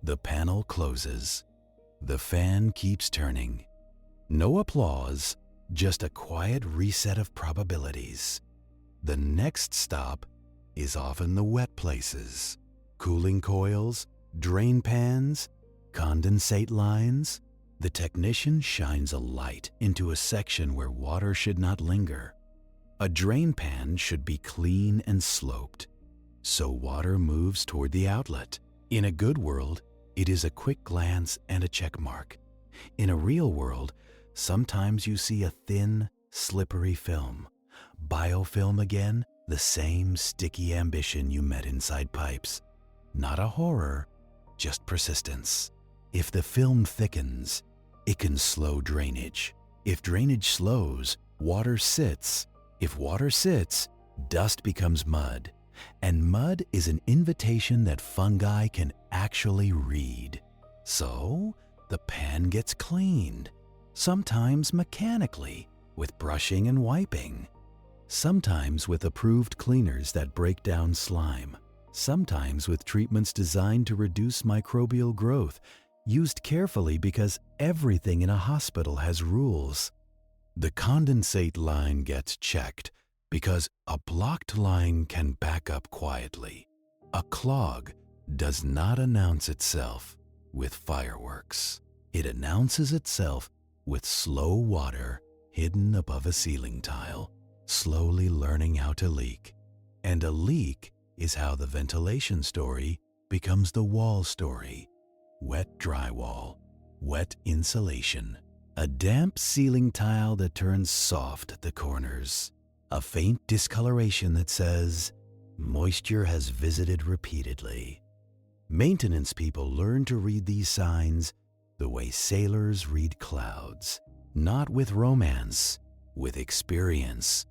The panel closes. The fan keeps turning. No applause, just a quiet reset of probabilities. The next stop is often the wet places. Cooling coils, drain pans, condensate lines. The technician shines a light into a section where water should not linger. A drain pan should be clean and sloped, so water moves toward the outlet. In a good world, it is a quick glance and a check mark. In a real world, sometimes you see a thin, slippery film. Biofilm again, the same sticky ambition you met inside pipes. Not a horror, just persistence. If the film thickens, it can slow drainage. If drainage slows, Water sits. If water sits, dust becomes mud. And mud is an invitation that fungi can actually read. So, the pan gets cleaned, sometimes mechanically, with brushing and wiping, sometimes with approved cleaners that break down slime, sometimes with treatments designed to reduce microbial growth, used carefully because everything in a hospital has rules. The condensate line gets checked because a blocked line can back up quietly. A clog does not announce itself with fireworks. It announces itself with slow water hidden above a ceiling tile, slowly learning how to leak. And a leak is how the ventilation story becomes the wall story. Wet drywall, wet insulation, a damp ceiling tile that turns soft at the corners, a faint discoloration that says, moisture has visited repeatedly. Maintenance people learn to read these signs the way sailors read clouds, not with romance, with experience.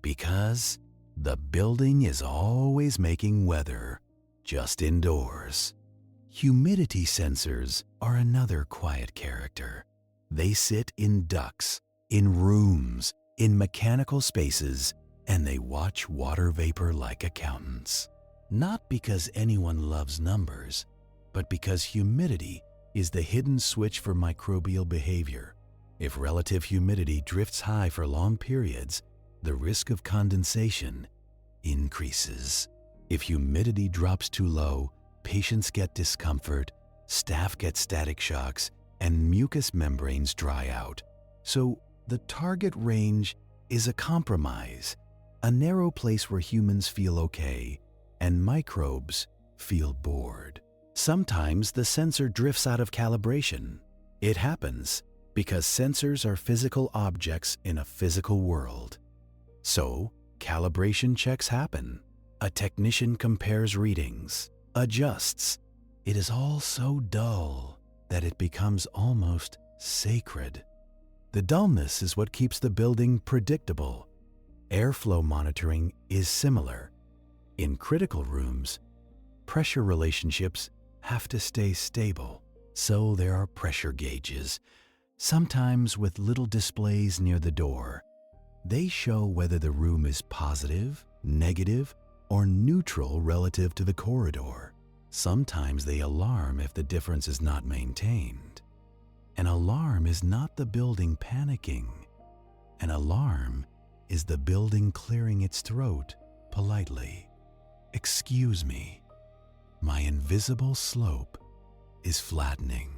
Because the building is always making weather, just indoors. Humidity sensors are another quiet character. They sit in ducts, in rooms, in mechanical spaces, and they watch water vapor like accountants. Not because anyone loves numbers, but because humidity is the hidden switch for microbial behavior. If relative humidity drifts high for long periods, the risk of condensation increases. If humidity drops too low, patients get discomfort, staff get static shocks, and mucous membranes dry out. So the target range is a compromise, a narrow place where humans feel okay and microbes feel bored. Sometimes the sensor drifts out of calibration. It happens because sensors are physical objects in a physical world. So, calibration checks happen. A technician compares readings, adjusts. It is all so dull that it becomes almost sacred. The dullness is what keeps the building predictable. Airflow monitoring is similar. In critical rooms, pressure relationships have to stay stable, so there are pressure gauges, sometimes with little displays near the door. They show whether the room is positive, negative, or neutral relative to the corridor. Sometimes they alarm if the difference is not maintained. An alarm is not the building panicking. An alarm is the building clearing its throat politely. Excuse me, my invisible slope is flattening.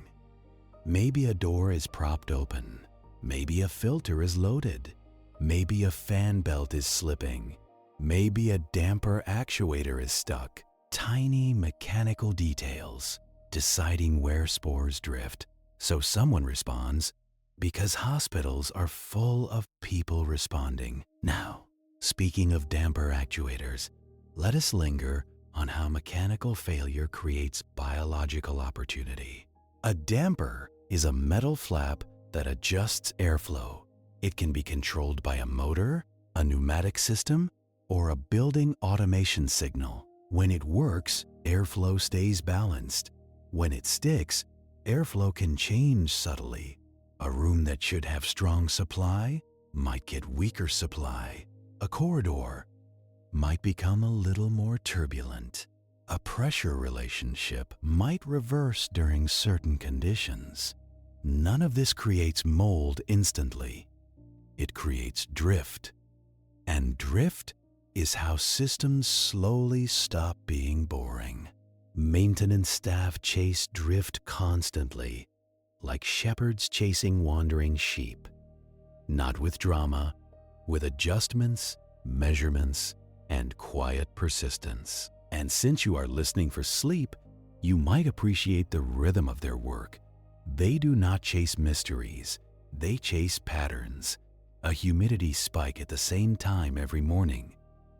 Maybe a door is propped open. Maybe a filter is loaded. Maybe a fan belt is slipping. Maybe a damper actuator is stuck. Tiny mechanical details deciding where spores drift. So someone responds because hospitals are full of people responding. Now, speaking of damper actuators, let us linger on how mechanical failure creates biological opportunity. A damper is a metal flap that adjusts airflow. It can be controlled by a motor, a pneumatic system, or a building automation signal. When it works, airflow stays balanced. When it sticks, airflow can change subtly. A room that should have strong supply might get weaker supply. A corridor might become a little more turbulent. A pressure relationship might reverse during certain conditions. None of this creates mold instantly. It creates drift. And drift is how systems slowly stop being boring. Maintenance staff chase drift constantly, like shepherds chasing wandering sheep. Not with drama, with adjustments, measurements, and quiet persistence. And since you are listening for sleep, you might appreciate the rhythm of their work. They do not chase mysteries, they chase patterns. A humidity spike at the same time every morning.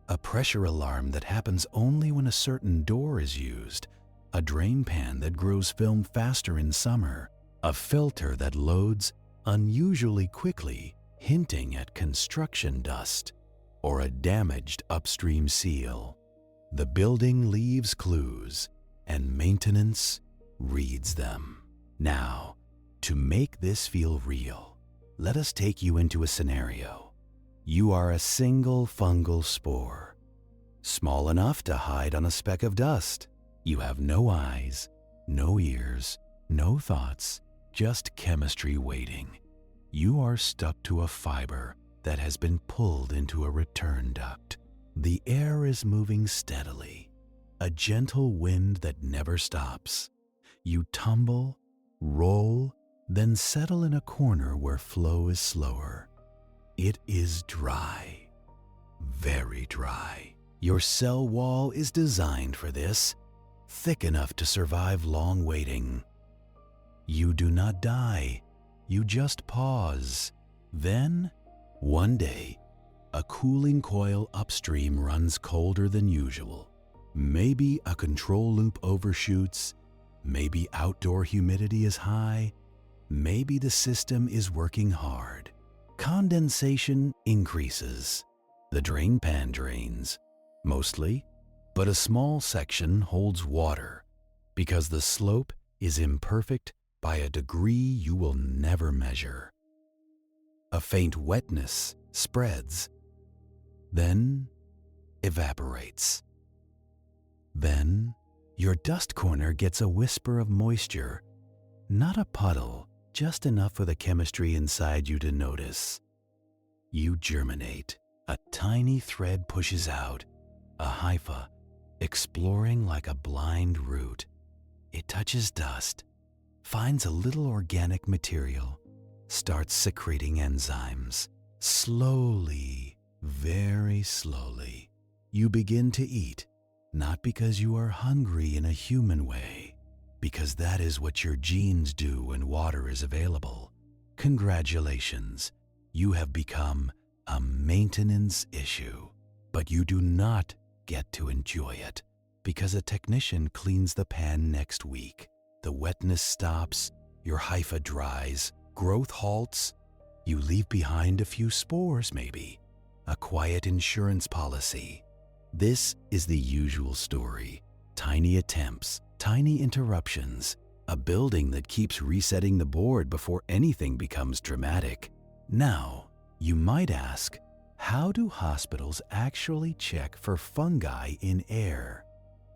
A pressure alarm that happens only when a certain door is used. A drain pan that grows film faster in summer. A filter that loads unusually quickly, hinting at construction dust or a damaged upstream seal. The building leaves clues, and maintenance reads them. Now, to make this feel real, let us take you into a scenario. You are a single fungal spore, small enough to hide on a speck of dust. You have no eyes, no ears, no thoughts, just chemistry waiting. You are stuck to a fiber that has been pulled into a return duct. The air is moving steadily, a gentle wind that never stops. You tumble, roll, then settle in a corner where flow is slower. It is dry, very dry. Your cell wall is designed for this, thick enough to survive long waiting. You do not die, you just pause. Then, one day, a cooling coil upstream runs colder than usual. Maybe a control loop overshoots, maybe outdoor humidity is high, maybe the system is working hard. Condensation increases. The drain pan drains, mostly, but a small section holds water because the slope is imperfect by a degree you will never measure. A faint wetness spreads, then evaporates. Then your dust corner gets a whisper of moisture, not a puddle, just enough for the chemistry inside you to notice. You germinate. A tiny thread pushes out, a hypha, exploring like a blind root. It touches dust, finds a little organic material, starts secreting enzymes. Slowly, very slowly, you begin to eat, not because you are hungry in a human way, because that is what your genes do when water is available. Congratulations, you have become a maintenance issue, but you do not get to enjoy it because a technician cleans the pan next week. The wetness stops, your hypha dries, growth halts, you leave behind a few spores maybe, a quiet insurance policy. This is the usual story. Tiny attempts, tiny interruptions, a building that keeps resetting the board before anything becomes dramatic. Now, you might ask, how do hospitals actually check for fungi in air?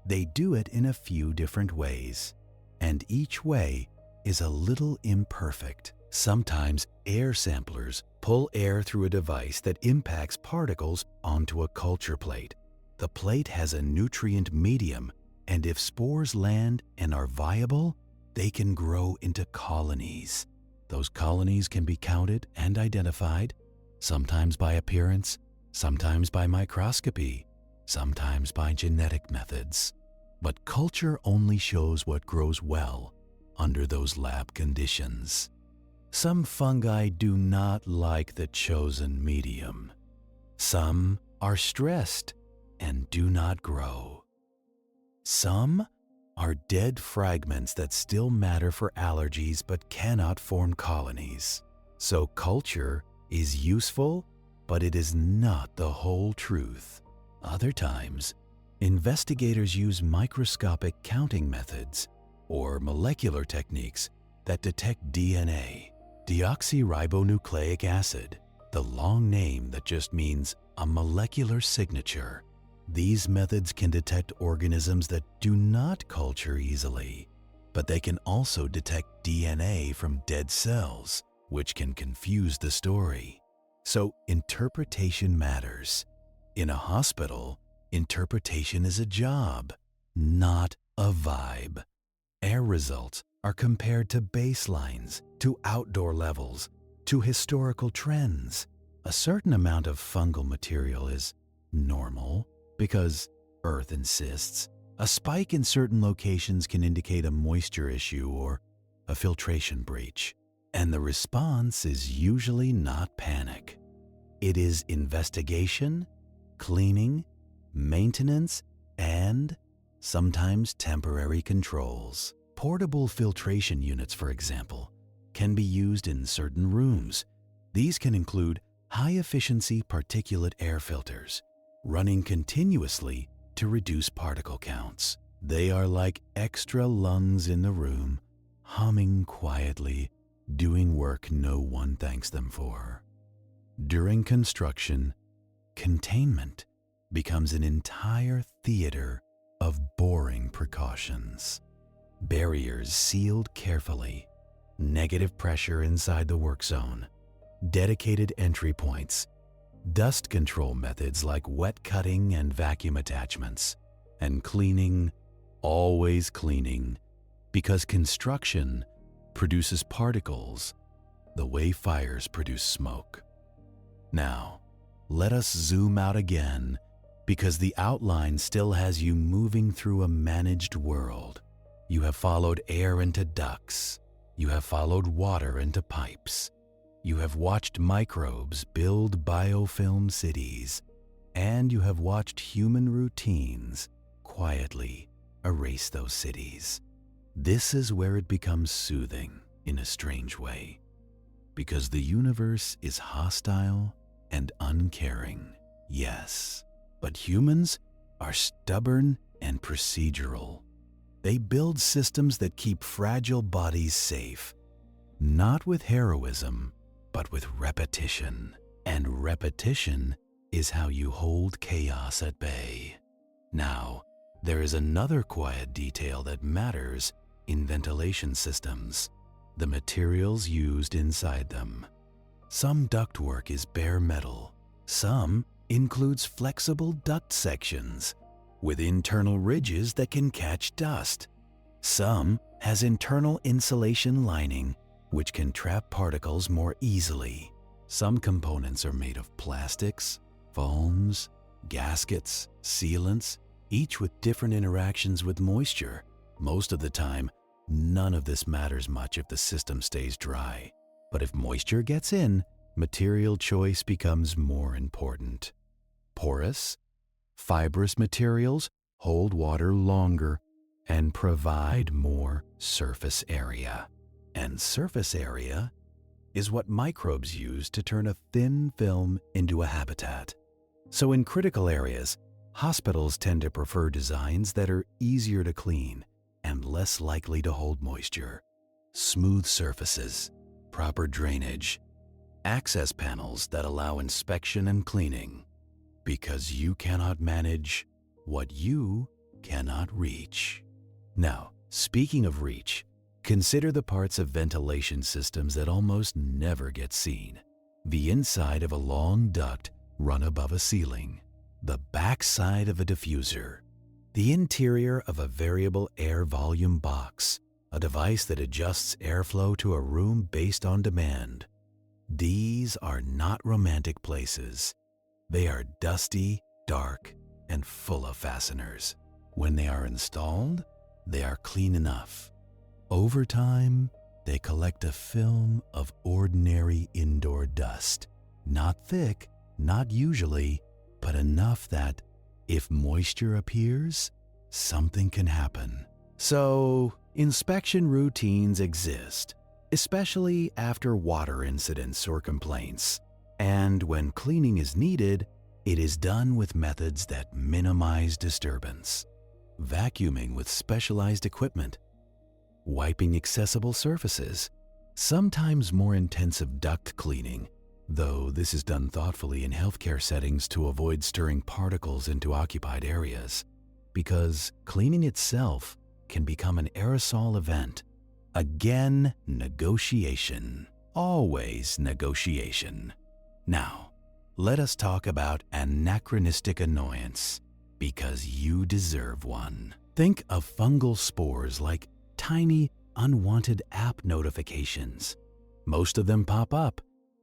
They do it in a few different ways, and each way is a little imperfect. Sometimes air samplers pull air through a device that impacts particles onto a culture plate. The plate has a nutrient medium, and if spores land and are viable, they can grow into colonies. Those colonies can be counted and identified, sometimes by appearance, sometimes by microscopy, sometimes by genetic methods. But culture only shows what grows well under those lab conditions. Some fungi do not like the chosen medium. Some are stressed and do not grow. Some are dead fragments that still matter for allergies but cannot form colonies. So culture is useful, but it is not the whole truth. Other times, investigators use microscopic counting methods or molecular techniques that detect DNA, deoxyribonucleic acid, the long name that just means a molecular signature. These methods can detect organisms that do not culture easily, but they can also detect DNA from dead cells, which can confuse the story. So interpretation matters. In a hospital, interpretation is a job, not a vibe. Air results are compared to baselines, to outdoor levels, to historical trends. A certain amount of fungal material is normal because Earth insists. A spike in certain locations can indicate a moisture issue or a filtration breach. And the response is usually not panic. It is investigation, cleaning, maintenance, and sometimes temporary controls. Portable filtration units, for example, can be used in certain rooms These can include high-efficiency particulate air filters, running continuously to reduce particle counts. They are like extra lungs in the room, humming quietly, doing work no one thanks them for. During construction, containment becomes an entire theater of boring precautions. Barriers sealed carefully, negative pressure inside the work zone, dedicated entry points, dust control methods like wet cutting and vacuum attachments, and cleaning, always cleaning, because construction produces particles the way fires produce smoke. Now, let us zoom out again, because the outline still has you moving through a managed world. You have followed air into ducts. You have followed water into pipes. You have watched microbes build biofilm cities, and you have watched human routines quietly erase those cities. This is where it becomes soothing in a strange way, because the universe is hostile and uncaring, yes, but humans are stubborn and procedural. They build systems that keep fragile bodies safe, not with heroism, but with repetition. And repetition is how you hold chaos at bay. Now, there is another quiet detail that matters in ventilation systems: the materials used inside them. Some ductwork is bare metal. Some includes flexible duct sections with internal ridges that can catch dust. Some has internal insulation lining which can trap particles more easily. Some components are made of plastics, foams, gaskets, sealants, each with different interactions with moisture. Most of the time, none of this matters much if the system stays dry. But if moisture gets in, material choice becomes more important. Porous, fibrous materials hold water longer and provide more surface area. And surface area is what microbes use to turn a thin film into a habitat. So in critical areas, hospitals tend to prefer designs that are easier to clean and less likely to hold moisture. Smooth surfaces, proper drainage, access panels that allow inspection and cleaning, because you cannot manage what you cannot reach. Now, speaking of reach, consider the parts of ventilation systems that almost never get seen. The inside of a long duct run above a ceiling, the backside of a diffuser, the interior of a variable air volume box, a device that adjusts airflow to a room based on demand. These are not romantic places. They are dusty, dark, and full of fasteners. When they are installed, they are clean enough. Over time, they collect a film of ordinary indoor dust. Not thick, not usually, but enough that if moisture appears, something can happen. So, inspection routines exist, especially after water incidents or complaints. And when cleaning is needed, it is done with methods that minimize disturbance. Vacuuming with specialized equipment, wiping accessible surfaces, sometimes more intensive duct cleaning, though this is done thoughtfully in healthcare settings to avoid stirring particles into occupied areas, because cleaning itself can become an aerosol event. Again, negotiation. Always negotiation. Now, let us talk about anachronistic annoyance, because you deserve one. Think of fungal spores like tiny, unwanted app notifications. Most of them pop up.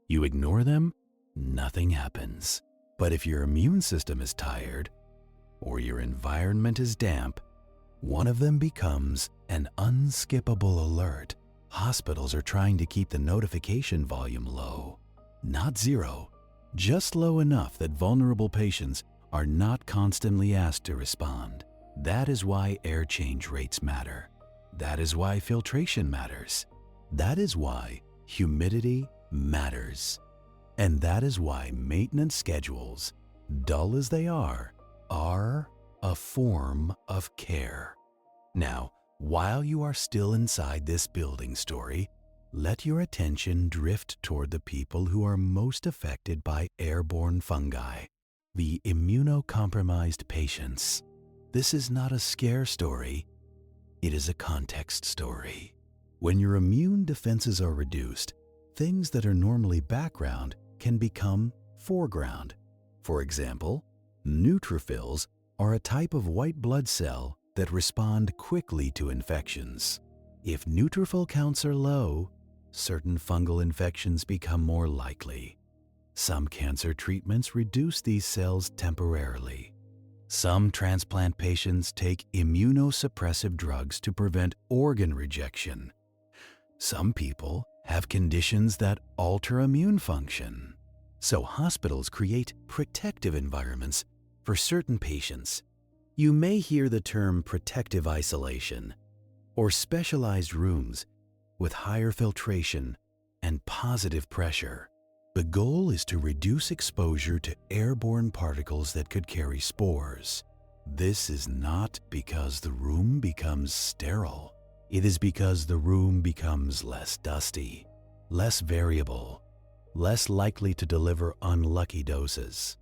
You ignore them, nothing happens. But if your immune system is tired, or your environment is damp, one of them becomes an unskippable alert. Hospitals are trying to keep the notification volume low. Not zero, just low enough that vulnerable patients are not constantly asked to respond. That is why air change rates matter. That is why filtration matters. That is why humidity matters. And that is why maintenance schedules, dull as they are a form of care. Now, while you are still inside this building story, let your attention drift toward the people who are most affected by airborne fungi, the immunocompromised patients. This is not a scare story, it is a context story. When your immune defenses are reduced, things that are normally background can become foreground. For example, neutrophils are a type of white blood cell that respond quickly to infections. If neutrophil counts are low, certain fungal infections become more likely. Some cancer treatments reduce these cells temporarily. Some transplant patients take immunosuppressive drugs to prevent organ rejection. Some people have conditions that alter immune function. So hospitals create protective environments for certain patients. You may hear the term protective isolation or specialized rooms with higher filtration and positive pressure. The goal is to reduce exposure to airborne particles that could carry spores. This is not because the room becomes sterile. It is because the room becomes less dusty, less variable, less likely to deliver unlucky doses.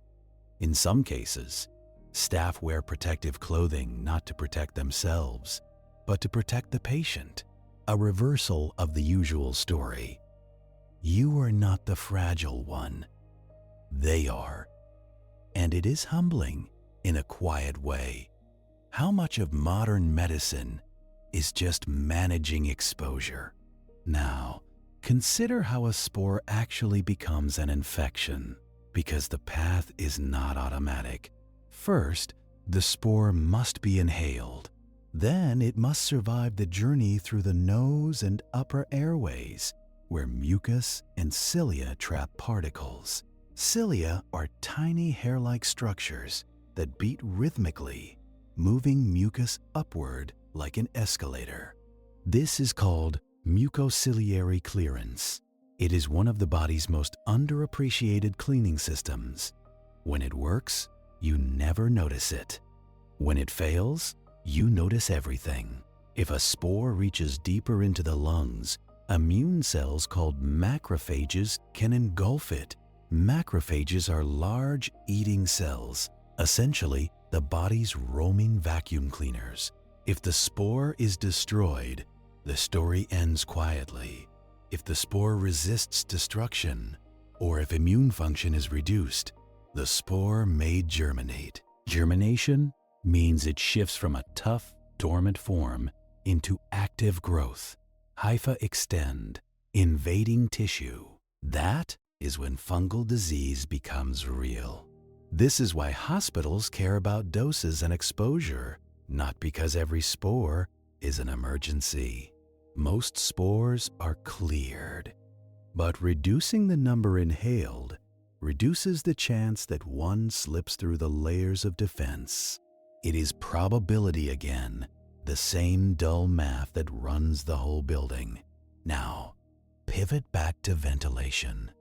In some cases, staff wear protective clothing not to protect themselves, but to protect the patient, a reversal of the usual story. You are not the fragile one. They are. And it is humbling in a quiet way. How much of modern medicine is just managing exposure? Now, consider how a spore actually becomes an infection, because the path is not automatic. First, the spore must be inhaled. Then it must survive the journey through the nose and upper airways, where mucus and cilia trap particles. Cilia are tiny hair-like structures that beat rhythmically, moving mucus upward like an escalator. This is called mucociliary clearance. It is one of the body's most underappreciated cleaning systems. When it works, you never notice it. When it fails, you notice everything. If a spore reaches deeper into the lungs, immune cells called macrophages can engulf it. Macrophages are large eating cells, essentially the body's roaming vacuum cleaners. If the spore is destroyed, the story ends quietly. If the spore resists destruction, or if immune function is reduced, the spore may germinate. Germination means it shifts from a tough, dormant form into active growth. Hyphae extend, invading tissue. That is when fungal disease becomes real. This is why hospitals care about doses and exposure, not because every spore is an emergency. Most spores are cleared, but reducing the number inhaled reduces the chance that one slips through the layers of defense. It is probability again, the same dull math that runs the whole building. Now, pivot back to ventilation,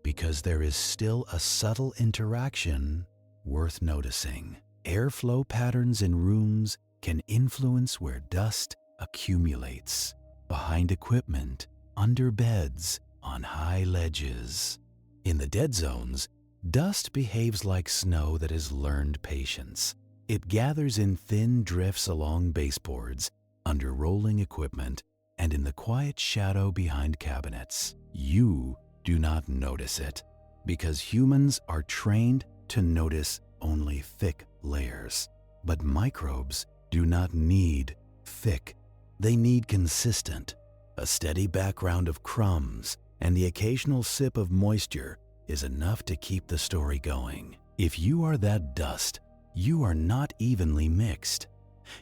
because there is still a subtle interaction worth noticing. Airflow patterns in rooms can influence where dust accumulates. Behind equipment, under beds, on high ledges. In the dead zones, dust behaves like snow that has learned patience. It gathers in thin drifts along baseboards, under rolling equipment, and in the quiet shadow behind cabinets. You do not notice it, because humans are trained to notice only thick layers. But microbes do not need thick. They need consistent. A steady background of crumbs and the occasional sip of moisture is enough to keep the story going. If you are that dust, you are not evenly mixed.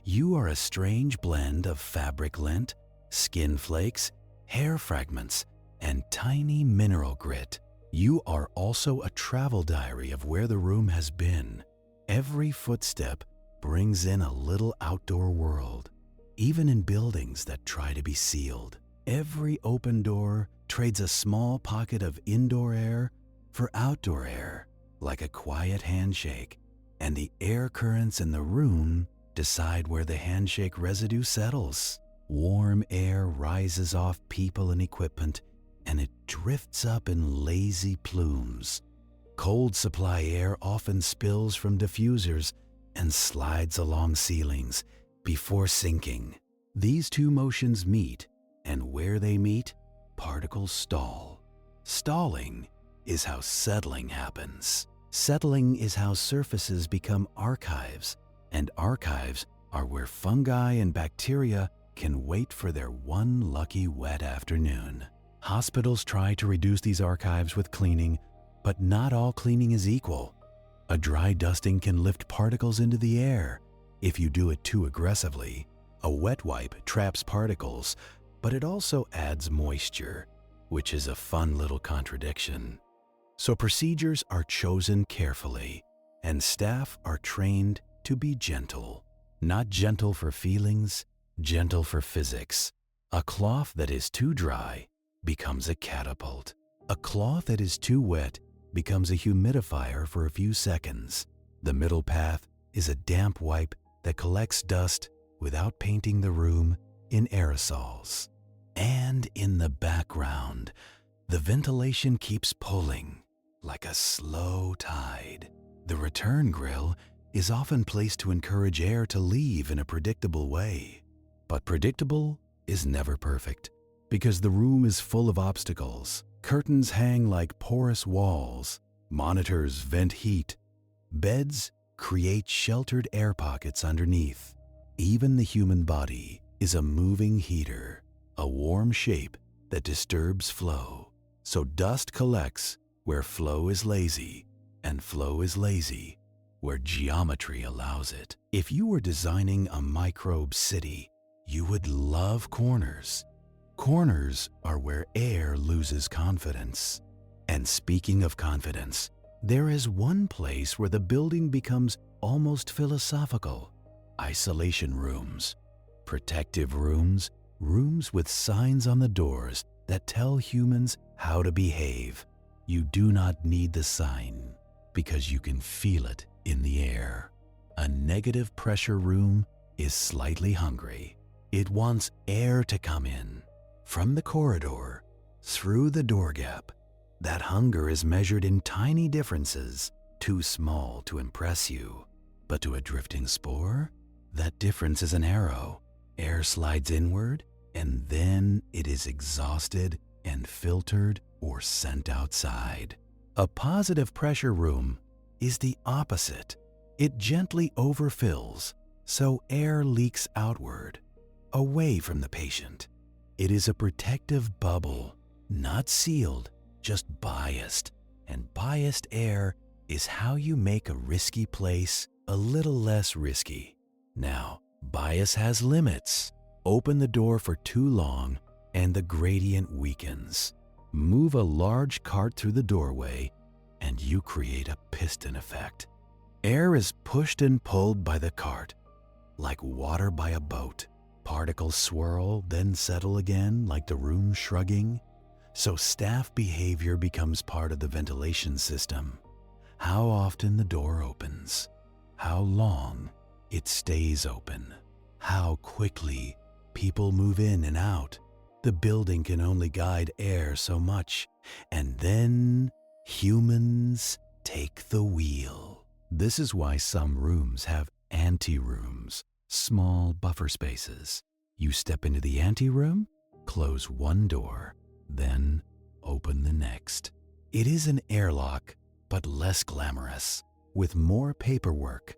You are a strange blend of fabric lint, skin flakes, hair fragments, and tiny mineral grit. You are also a travel diary of where the room has been. Every footstep brings in a little outdoor world. Even in buildings that try to be sealed, every open door trades a small pocket of indoor air For outdoor air, like a quiet handshake, and the air currents in the room decide where the handshake residue settles. Warm air rises off people and equipment, and it drifts up in lazy plumes. Cold supply air often spills from diffusers and slides along ceilings before sinking. These two motions meet, and where they meet, particles stall. Stalling is how settling happens. Settling is how surfaces become archives, and archives are where fungi and bacteria can wait for their one lucky wet afternoon. Hospitals try to reduce these archives with cleaning, but not all cleaning is equal. A dry dusting can lift particles into the air. If you do it too aggressively, a wet wipe traps particles, but it also adds moisture, which is a fun little contradiction. So procedures are chosen carefully, and staff are trained to be gentle. Not gentle for feelings, gentle for physics. A cloth that is too dry becomes a catapult. A cloth that is too wet becomes a humidifier for a few seconds. The middle path is a damp wipe that collects dust without painting the room in aerosols. And in the background, the ventilation keeps pulling like a slow tide. The return grill is often placed to encourage air to leave in a predictable way. But predictable is never perfect, because the room is full of obstacles. Curtains hang like porous walls. Monitors vent heat. Beds create sheltered air pockets underneath. Even the human body is a moving heater, a warm shape that disturbs flow. So dust collects where flow is lazy, and flow is lazy where geometry allows it. If you were designing a microbe city, you would love corners. Corners are where air loses confidence. And speaking of confidence, there is one place where the building becomes almost philosophical. Isolation rooms. Protective rooms, rooms with signs on the doors that tell humans how to behave. You do not need the sign because you can feel it in the air. A negative pressure room is slightly hungry. It wants air to come in. From the corridor, through the door gap, that hunger is measured in tiny differences, too small to impress you. But to a drifting spore, that difference is an arrow. Air slides inward, and then it is exhausted and filtered or sent outside. A positive pressure room is the opposite. It gently overfills, so air leaks outward, away from the patient. It is a protective bubble, not sealed, just biased. And biased air is how you make a risky place a little less risky. Now, bias has limits. Open the door for too long and the gradient weakens. Move a large cart through the doorway and you create a piston effect. Air is pushed and pulled by the cart, like water by a boat. Particles swirl, then settle again like the room shrugging. So staff behavior becomes part of the ventilation system. How often the door opens, how long it stays open, how quickly people move in and out. The building can only guide air so much, and then humans take the wheel. This is why some rooms have anterooms, small buffer spaces. You step into the anteroom, close one door, then open the next. It is an airlock, but less glamorous, with more paperwork.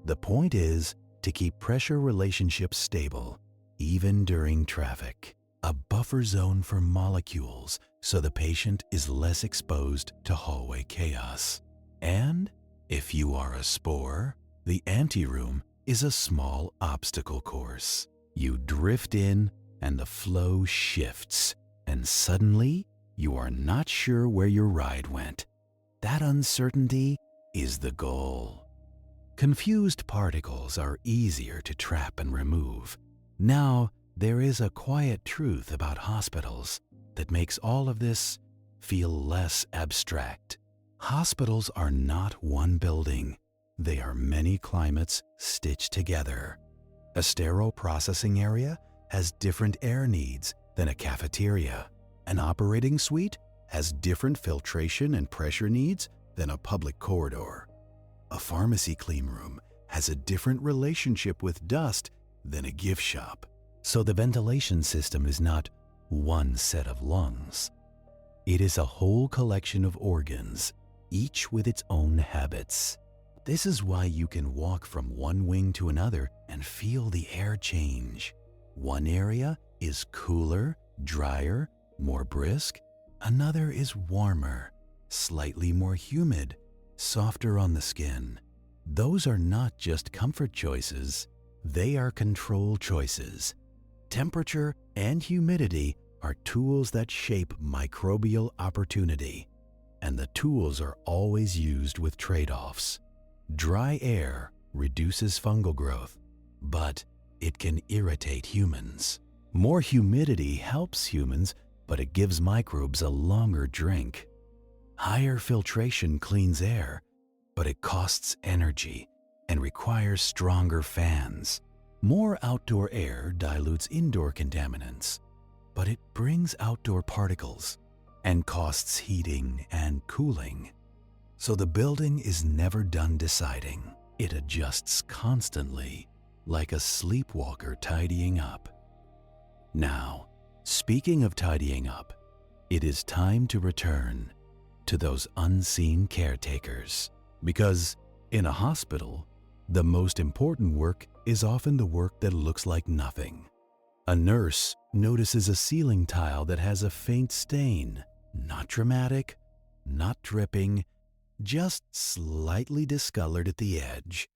The point is to keep pressure relationships stable, even during traffic. A buffer zone for molecules so the patient is less exposed to hallway chaos. And if you are a spore, the anteroom is a small obstacle course. You drift in and the flow shifts, and suddenly you are not sure where your ride went. That uncertainty is the goal. Confused particles are easier to trap and remove. Now, there is a quiet truth about hospitals that makes all of this feel less abstract. Hospitals are not one building. They are many climates stitched together. A sterile processing area has different air needs than a cafeteria. An operating suite has different filtration and pressure needs than a public corridor. A pharmacy cleanroom has a different relationship with dust than a gift shop. So the ventilation system is not one set of lungs. It is a whole collection of organs, each with its own habits. This is why you can walk from one wing to another and feel the air change. One area is cooler, drier, more brisk. Another is warmer, slightly more humid, softer on the skin. Those are not just comfort choices, they are control choices. Temperature and humidity are tools that shape microbial opportunity, and the tools are always used with trade-offs. Dry air reduces fungal growth, but it can irritate humans. More humidity helps humans, but it gives microbes a longer drink. Higher filtration cleans air, but it costs energy and requires stronger fans. More outdoor air dilutes indoor contaminants, but it brings outdoor particles and costs heating and cooling. So the building is never done deciding. It adjusts constantly, like a sleepwalker tidying up. Now, speaking of tidying up, it is time to return to those unseen caretakers. Because in a hospital, the most important work is often the work that looks like nothing. A nurse notices a ceiling tile that has a faint stain, not dramatic, not dripping, just slightly discolored at the edge.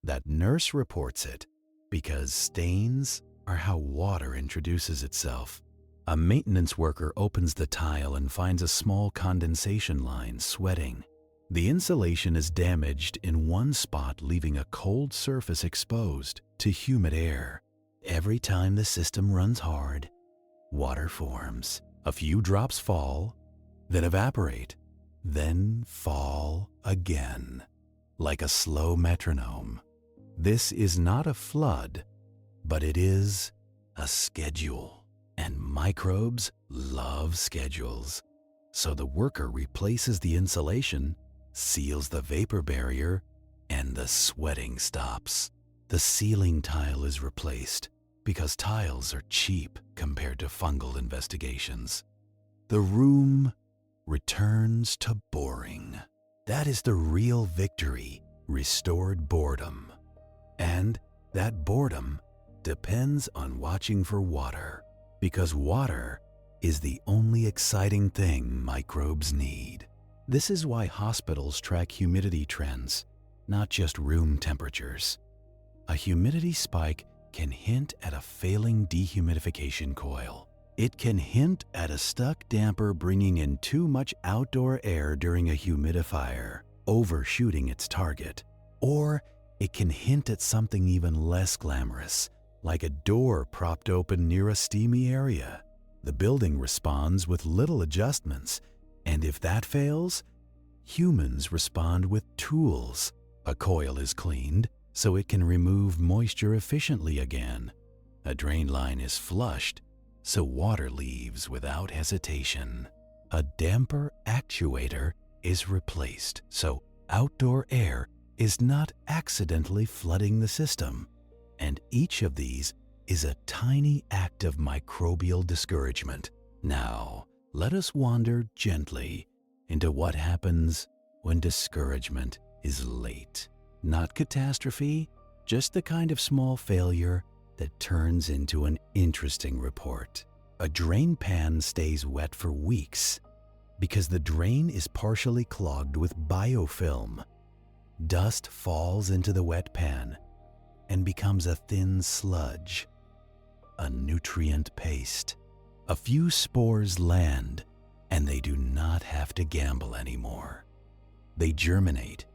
That nurse reports it because stains are how water introduces itself. A maintenance worker opens the tile and finds a small condensation line sweating. The insulation is damaged in one spot, leaving a cold surface exposed to humid air. Every time the system runs hard, water forms. A few drops fall, then evaporate, then fall again, like a slow metronome. This is not a flood, but it is a schedule. And microbes love schedules. So the worker replaces the insulation, seals the vapor barrier, and the sweating stops. The ceiling tile is replaced because tiles are cheap compared to fungal investigations. The room returns to boring. That is the real victory, restored boredom. And that boredom depends on watching for water, because water is the only exciting thing microbes need. This is why hospitals track humidity trends, not just room temperatures. A humidity spike can hint at a failing dehumidification coil. It can hint at a stuck damper bringing in too much outdoor air during a humidifier, overshooting its target. Or it can hint at something even less glamorous, like a door propped open near a steamy area. The building responds with little adjustments, and if that fails, humans respond with tools. A coil is cleaned so it can remove moisture efficiently again. A drain line is flushed so water leaves without hesitation. A damper actuator is replaced so outdoor air is not accidentally flooding the system. And each of these is a tiny act of microbial discouragement. Now, let us wander gently into what happens when discouragement is late. Not catastrophe, just the kind of small failure that turns into an interesting report. A drain pan stays wet for weeks because the drain is partially clogged with biofilm. Dust falls into the wet pan and becomes a thin sludge, a nutrient paste. A few spores land, and they do not have to gamble anymore. They germinate,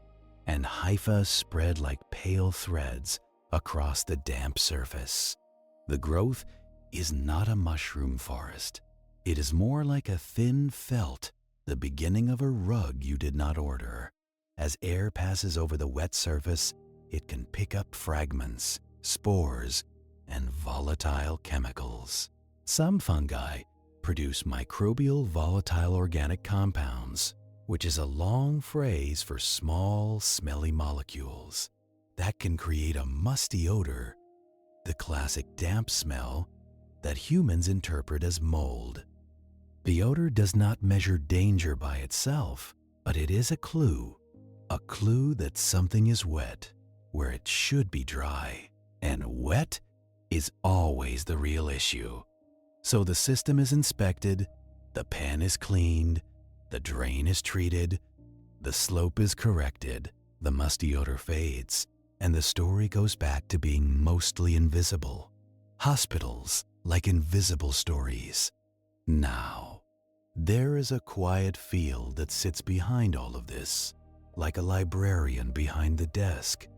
and hyphae spread like pale threads across the damp surface. The growth is not a mushroom forest. It is more like a thin felt the beginning of a rug you did not order. As air passes over the wet surface, it can pick up fragments, spores, and volatile chemicals. Some fungi produce microbial volatile organic compounds, which is a long phrase for small, smelly molecules that can create a musty odor, the classic damp smell that humans interpret as mold. The odor does not measure danger by itself, but it is a clue that something is wet where it should be dry, and wet is always the real issue. So the system is inspected, the pan is cleaned, the drain is treated, the slope is corrected, the musty odor fades, and the story goes back to being mostly invisible. Hospitals like invisible stories. Now, there is a quiet field that sits behind all of this, like a librarian behind the desk.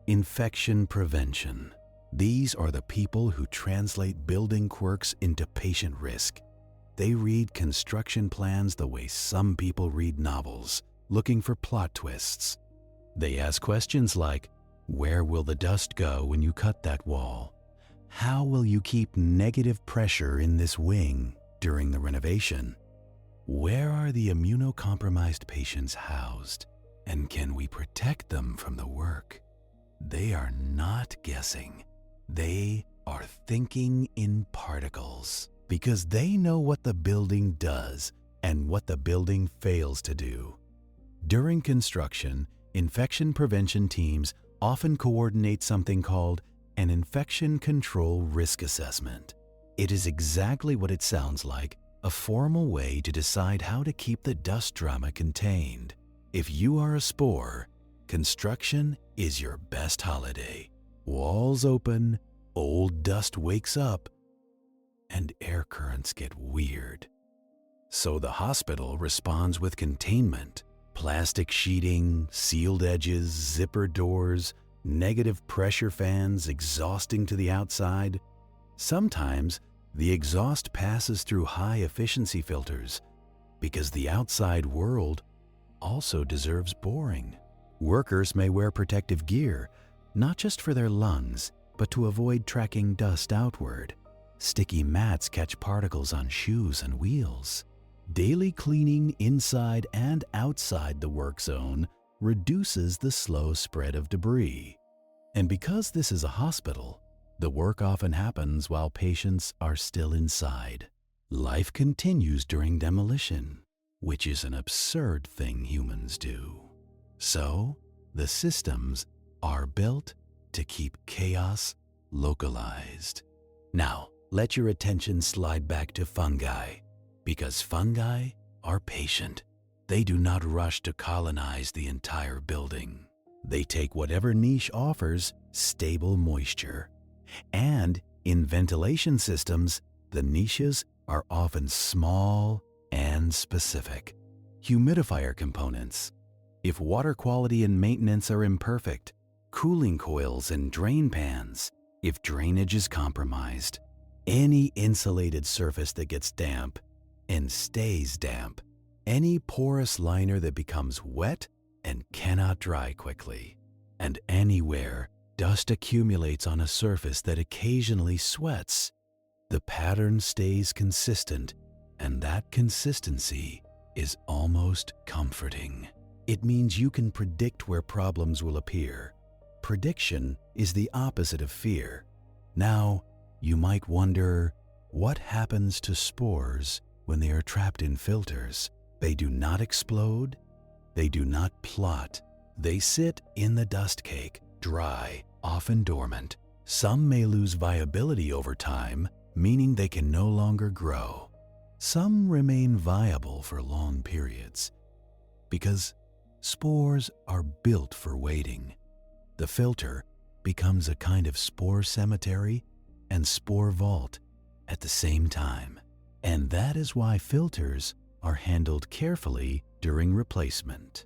Infection prevention. These are the people who translate building quirks into patient risk. They read construction plans the way some people read novels, looking for plot twists. They ask questions like, where will the dust go when you cut that wall? How will you keep negative pressure in this wing during the renovation? Where are the immunocompromised patients housed? And can we protect them from the work? They are not guessing. They are thinking in particles because they know what the building does and what the building fails to do. During construction, infection prevention teams often coordinate something called an infection control risk assessment. It is exactly what it sounds like, a formal way to decide how to keep the dust drama contained. If you are a spore, construction is your best holiday. Walls open, old dust wakes up, and air currents get weird. So the hospital responds with containment, plastic sheeting, sealed edges, zipper doors, negative pressure fans exhausting to the outside. Sometimes the exhaust passes through high-efficiency filters because the outside world also deserves boring. Workers may wear protective gear, not just for their lungs, but to avoid tracking dust outward. Sticky mats catch particles on shoes and wheels. Daily cleaning inside and outside the work zone reduces the slow spread of debris. And because this is a hospital, the work often happens while patients are still inside. Life continues during demolition, which is an absurd thing humans do. So, the systems are built to keep chaos localized. Now, let your attention slide back to fungi, because fungi are patient. They do not rush to colonize the entire building. They take whatever niche offers stable moisture. And in ventilation systems, the niches are often small and specific. Humidifier components. If water quality and maintenance are imperfect, cooling coils and drain pans. If drainage is compromised, any insulated surface that gets damp and stays damp, any porous liner that becomes wet and cannot dry quickly, and anywhere dust accumulates on a surface that occasionally sweats, the pattern stays consistent, and that consistency is almost comforting. It means you can predict where problems will appear. Prediction is the opposite of fear. Now, you might wonder, what happens to spores when they are trapped in filters? They do not explode. They do not plot. They sit in the dust cake, dry, often dormant. Some may lose viability over time, meaning they can no longer grow. Some remain viable for long periods because spores are built for waiting. The filter becomes a kind of spore cemetery and spore vault at the same time. And that is why filters are handled carefully during replacement.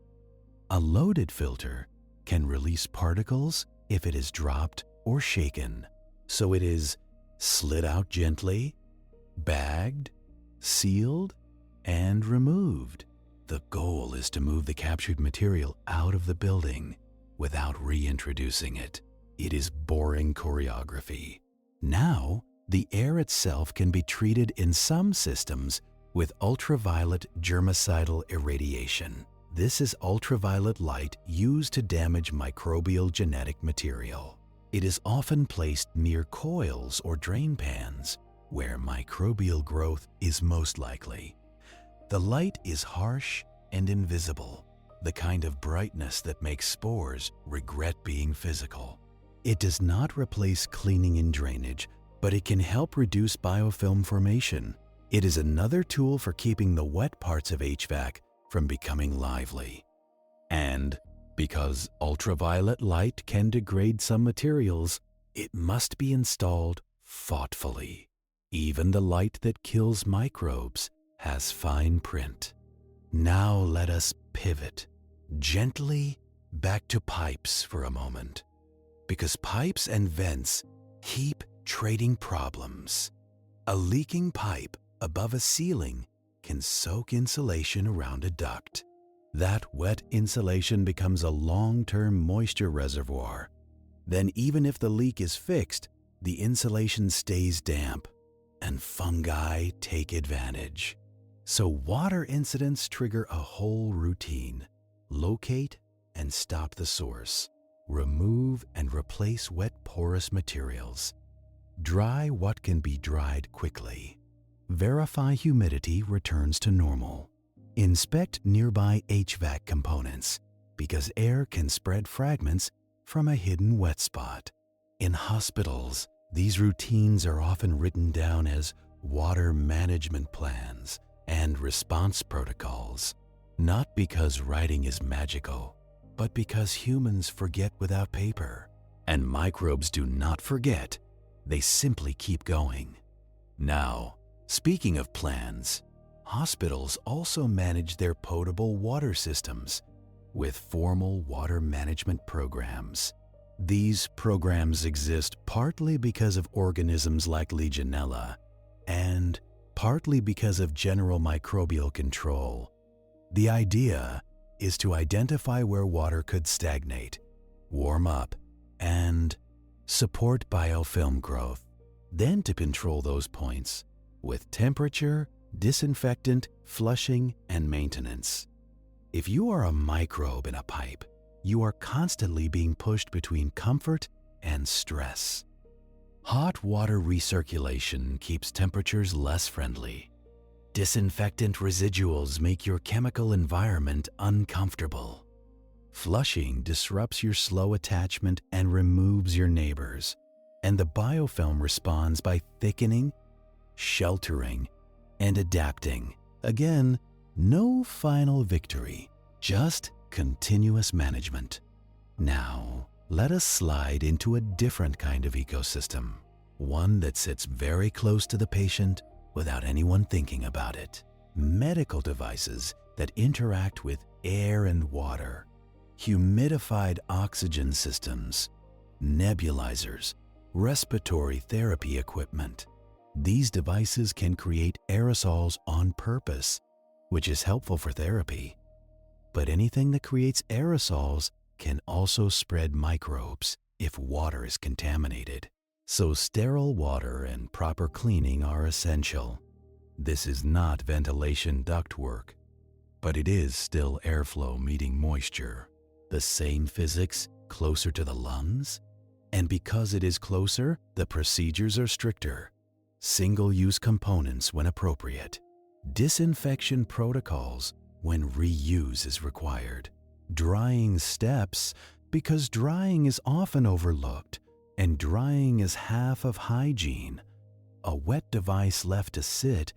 A loaded filter can release particles if it is dropped or shaken, so it is slid out gently, bagged, sealed, and removed. The goal is to move the captured material out of the building without reintroducing it. It is boring choreography. Now, the air itself can be treated in some systems with ultraviolet germicidal irradiation. This is ultraviolet light used to damage microbial genetic material. It is often placed near coils or drain pans, where microbial growth is most likely. The light is harsh and invisible, the kind of brightness that makes spores regret being physical. It does not replace cleaning and drainage, but it can help reduce biofilm formation. It is another tool for keeping the wet parts of HVAC from becoming lively. And because ultraviolet light can degrade some materials, it must be installed thoughtfully. Even the light that kills microbes has fine print. Now let us pivot gently back to pipes for a moment, because pipes and vents keep trading problems. A leaking pipe above a ceiling can soak insulation around a duct. That wet insulation becomes a long-term moisture reservoir. Then even if the leak is fixed, the insulation stays damp, and fungi take advantage. So water incidents trigger a whole routine. Locate and stop the source. Remove and replace wet porous materials. Dry what can be dried quickly. Verify humidity returns to normal. Inspect nearby HVAC components, because air can spread fragments from a hidden wet spot. In hospitals, these routines are often written down as water management plans and response protocols, not because writing is magical, but because humans forget without paper. And microbes do not forget, they simply keep going. Now, speaking of plans, hospitals also manage their potable water systems with formal water management programs. These programs exist partly because of organisms like Legionella and partly because of general microbial control. The idea is to identify where water could stagnate, warm up, and support biofilm growth, then to control those points with temperature, disinfectant, flushing, and maintenance. If you are a microbe in a pipe, you are constantly being pushed between comfort and stress. Hot water recirculation keeps temperatures less friendly. Disinfectant residuals make your chemical environment uncomfortable. Flushing disrupts your slow attachment and removes your neighbors. And the biofilm responds by thickening, sheltering, and adapting. Again, no final victory, just continuous management. Now, let us slide into a different kind of ecosystem, one that sits very close to the patient without anyone thinking about it. Medical devices that interact with air and water, humidified oxygen systems, nebulizers, respiratory therapy equipment. These devices can create aerosols on purpose, which is helpful for therapy. But anything that creates aerosols can also spread microbes if water is contaminated. So sterile water and proper cleaning are essential. This is not ventilation ductwork, but it is still airflow meeting moisture. The same physics closer to the lungs? And because it is closer, the procedures are stricter. Single-use components when appropriate. Disinfection protocols when reuse is required. Drying steps because drying is often overlooked, and drying is half of hygiene. A wet device left to sit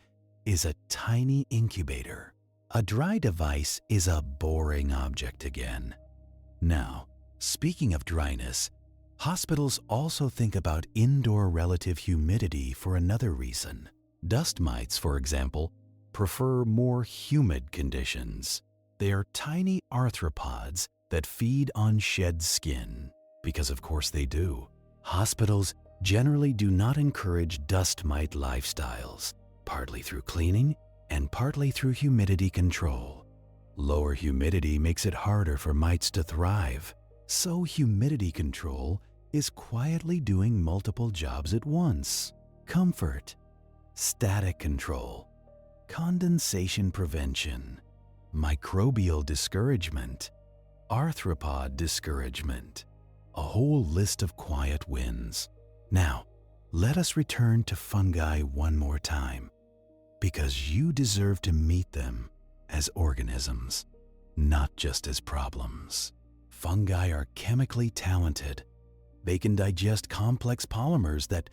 is a tiny incubator. A dry device is a boring object again. Now, speaking of dryness, hospitals also think about indoor relative humidity for another reason. Dust mites, for example, prefer more humid conditions. They are tiny arthropods that feed on shed skin, because of course they do. Hospitals generally do not encourage dust mite lifestyles, partly through cleaning and partly through humidity control. Lower humidity makes it harder for mites to thrive. So humidity control is quietly doing multiple jobs at once. Comfort, static control, condensation prevention, microbial discouragement, arthropod discouragement, a whole list of quiet wins. Now, let us return to fungi one more time, because you deserve to meet them as organisms, not just as problems. Fungi are chemically talented. They can digest complex polymers that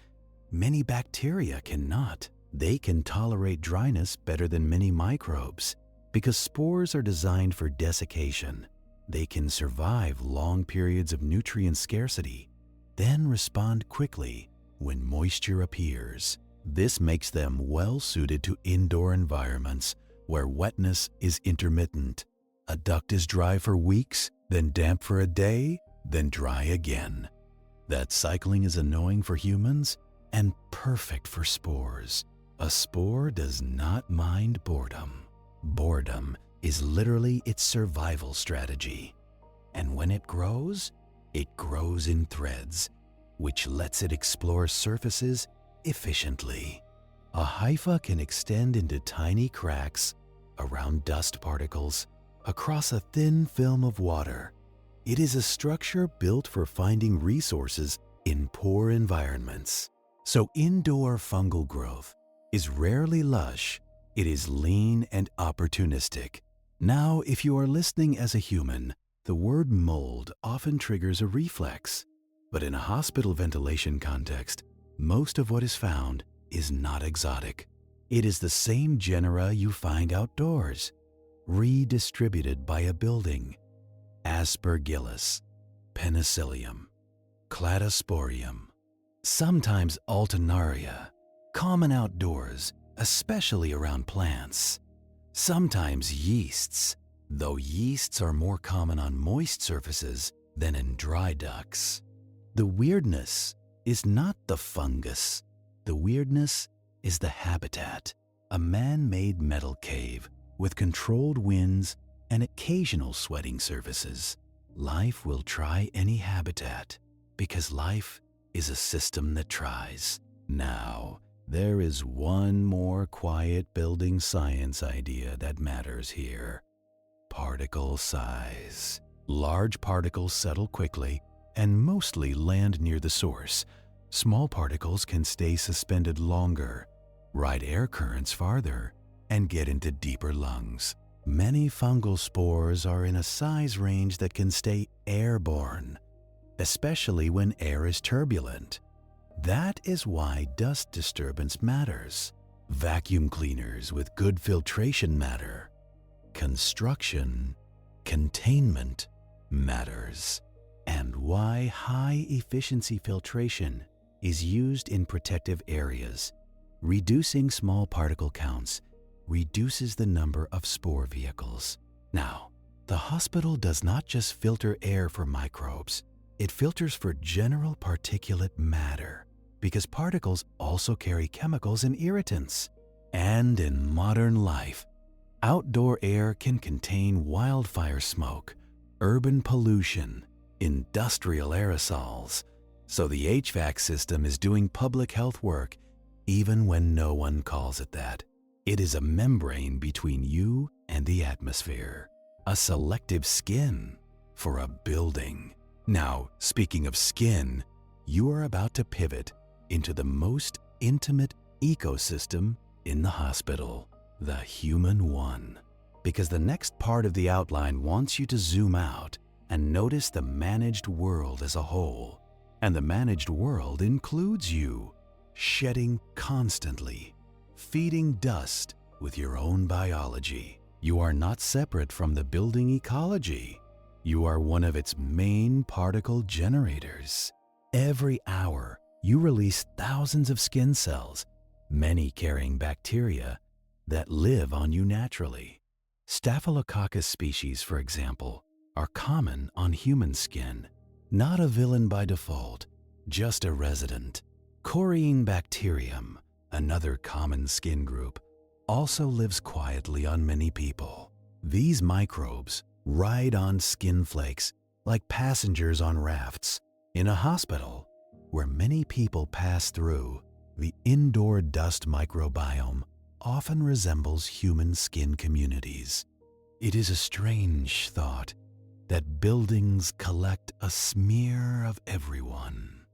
many bacteria cannot. They can tolerate dryness better than many microbes. Because spores are designed for desiccation, they can survive long periods of nutrient scarcity, then respond quickly when moisture appears. This makes them well suited to indoor environments where wetness is intermittent. A duct is dry for weeks, then damp for a day, then dry again. That cycling is annoying for humans and perfect for spores. A spore does not mind boredom. Boredom is literally its survival strategy. And when it grows in threads, which lets it explore surfaces efficiently. A hypha can extend into tiny cracks around dust particles across a thin film of water. It is a structure built for finding resources in poor environments. So indoor fungal growth is rarely lush. It is lean and opportunistic. Now, if you are listening as a human, the word mold often triggers a reflex. But in a hospital ventilation context, most of what is found is not exotic. It is the same genera you find outdoors, redistributed by a building. Aspergillus, Penicillium, Cladosporium, sometimes Alternaria, common outdoors, especially around plants. Sometimes yeasts, though yeasts are more common on moist surfaces than in dry ducts. The weirdness is not the fungus. The weirdness is the habitat, a man-made metal cave with controlled winds and occasional sweating surfaces. Life will try any habitat because life is a system that tries. Now, there is one more quiet building science idea that matters here. Particle size. Large particles settle quickly and mostly land near the source. Small particles can stay suspended longer, ride air currents farther, and get into deeper lungs. Many fungal spores are in a size range that can stay airborne, especially when air is turbulent. That is why dust disturbance matters. Vacuum cleaners with good filtration matter. Construction, containment matters. And why high-efficiency filtration is used in protective areas. Reducing small particle counts reduces the number of spore vehicles. Now, the hospital does not just filter air for microbes. It filters for general particulate matter, because particles also carry chemicals and irritants. And in modern life, outdoor air can contain wildfire smoke, urban pollution, industrial aerosols. So the HVAC system is doing public health work even when no one calls it that. It is a membrane between you and the atmosphere, a selective skin for a building. Now, speaking of skin, you are about to pivot into the most intimate ecosystem in the hospital, the human one. Because the next part of the outline wants you to zoom out and notice the managed world as a whole. And the managed world includes you, shedding constantly, feeding dust with your own biology. You are not separate from the building ecology. You are one of its main particle generators. Every hour, you release thousands of skin cells, many carrying bacteria that live on you naturally. Staphylococcus species, for example, are common on human skin. Not a villain by default, just a resident. Coriine bacterium, another common skin group, also lives quietly on many people. These microbes ride on skin flakes like passengers on rafts. In a hospital, where many people pass through, the indoor dust microbiome often resembles human skin communities. It is a strange thought that buildings collect a smear of everyone,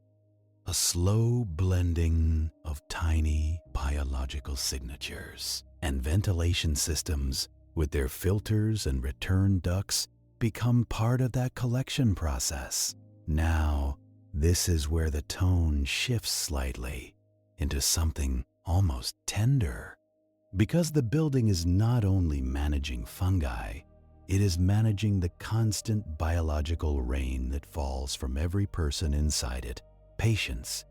a slow blending of tiny biological signatures, and ventilation systems with their filters and return ducts become part of that collection process. Now, this is where the tone shifts slightly into something almost tender. Because the building is not only managing fungi, it is managing the constant biological rain that falls from every person inside it. Patients,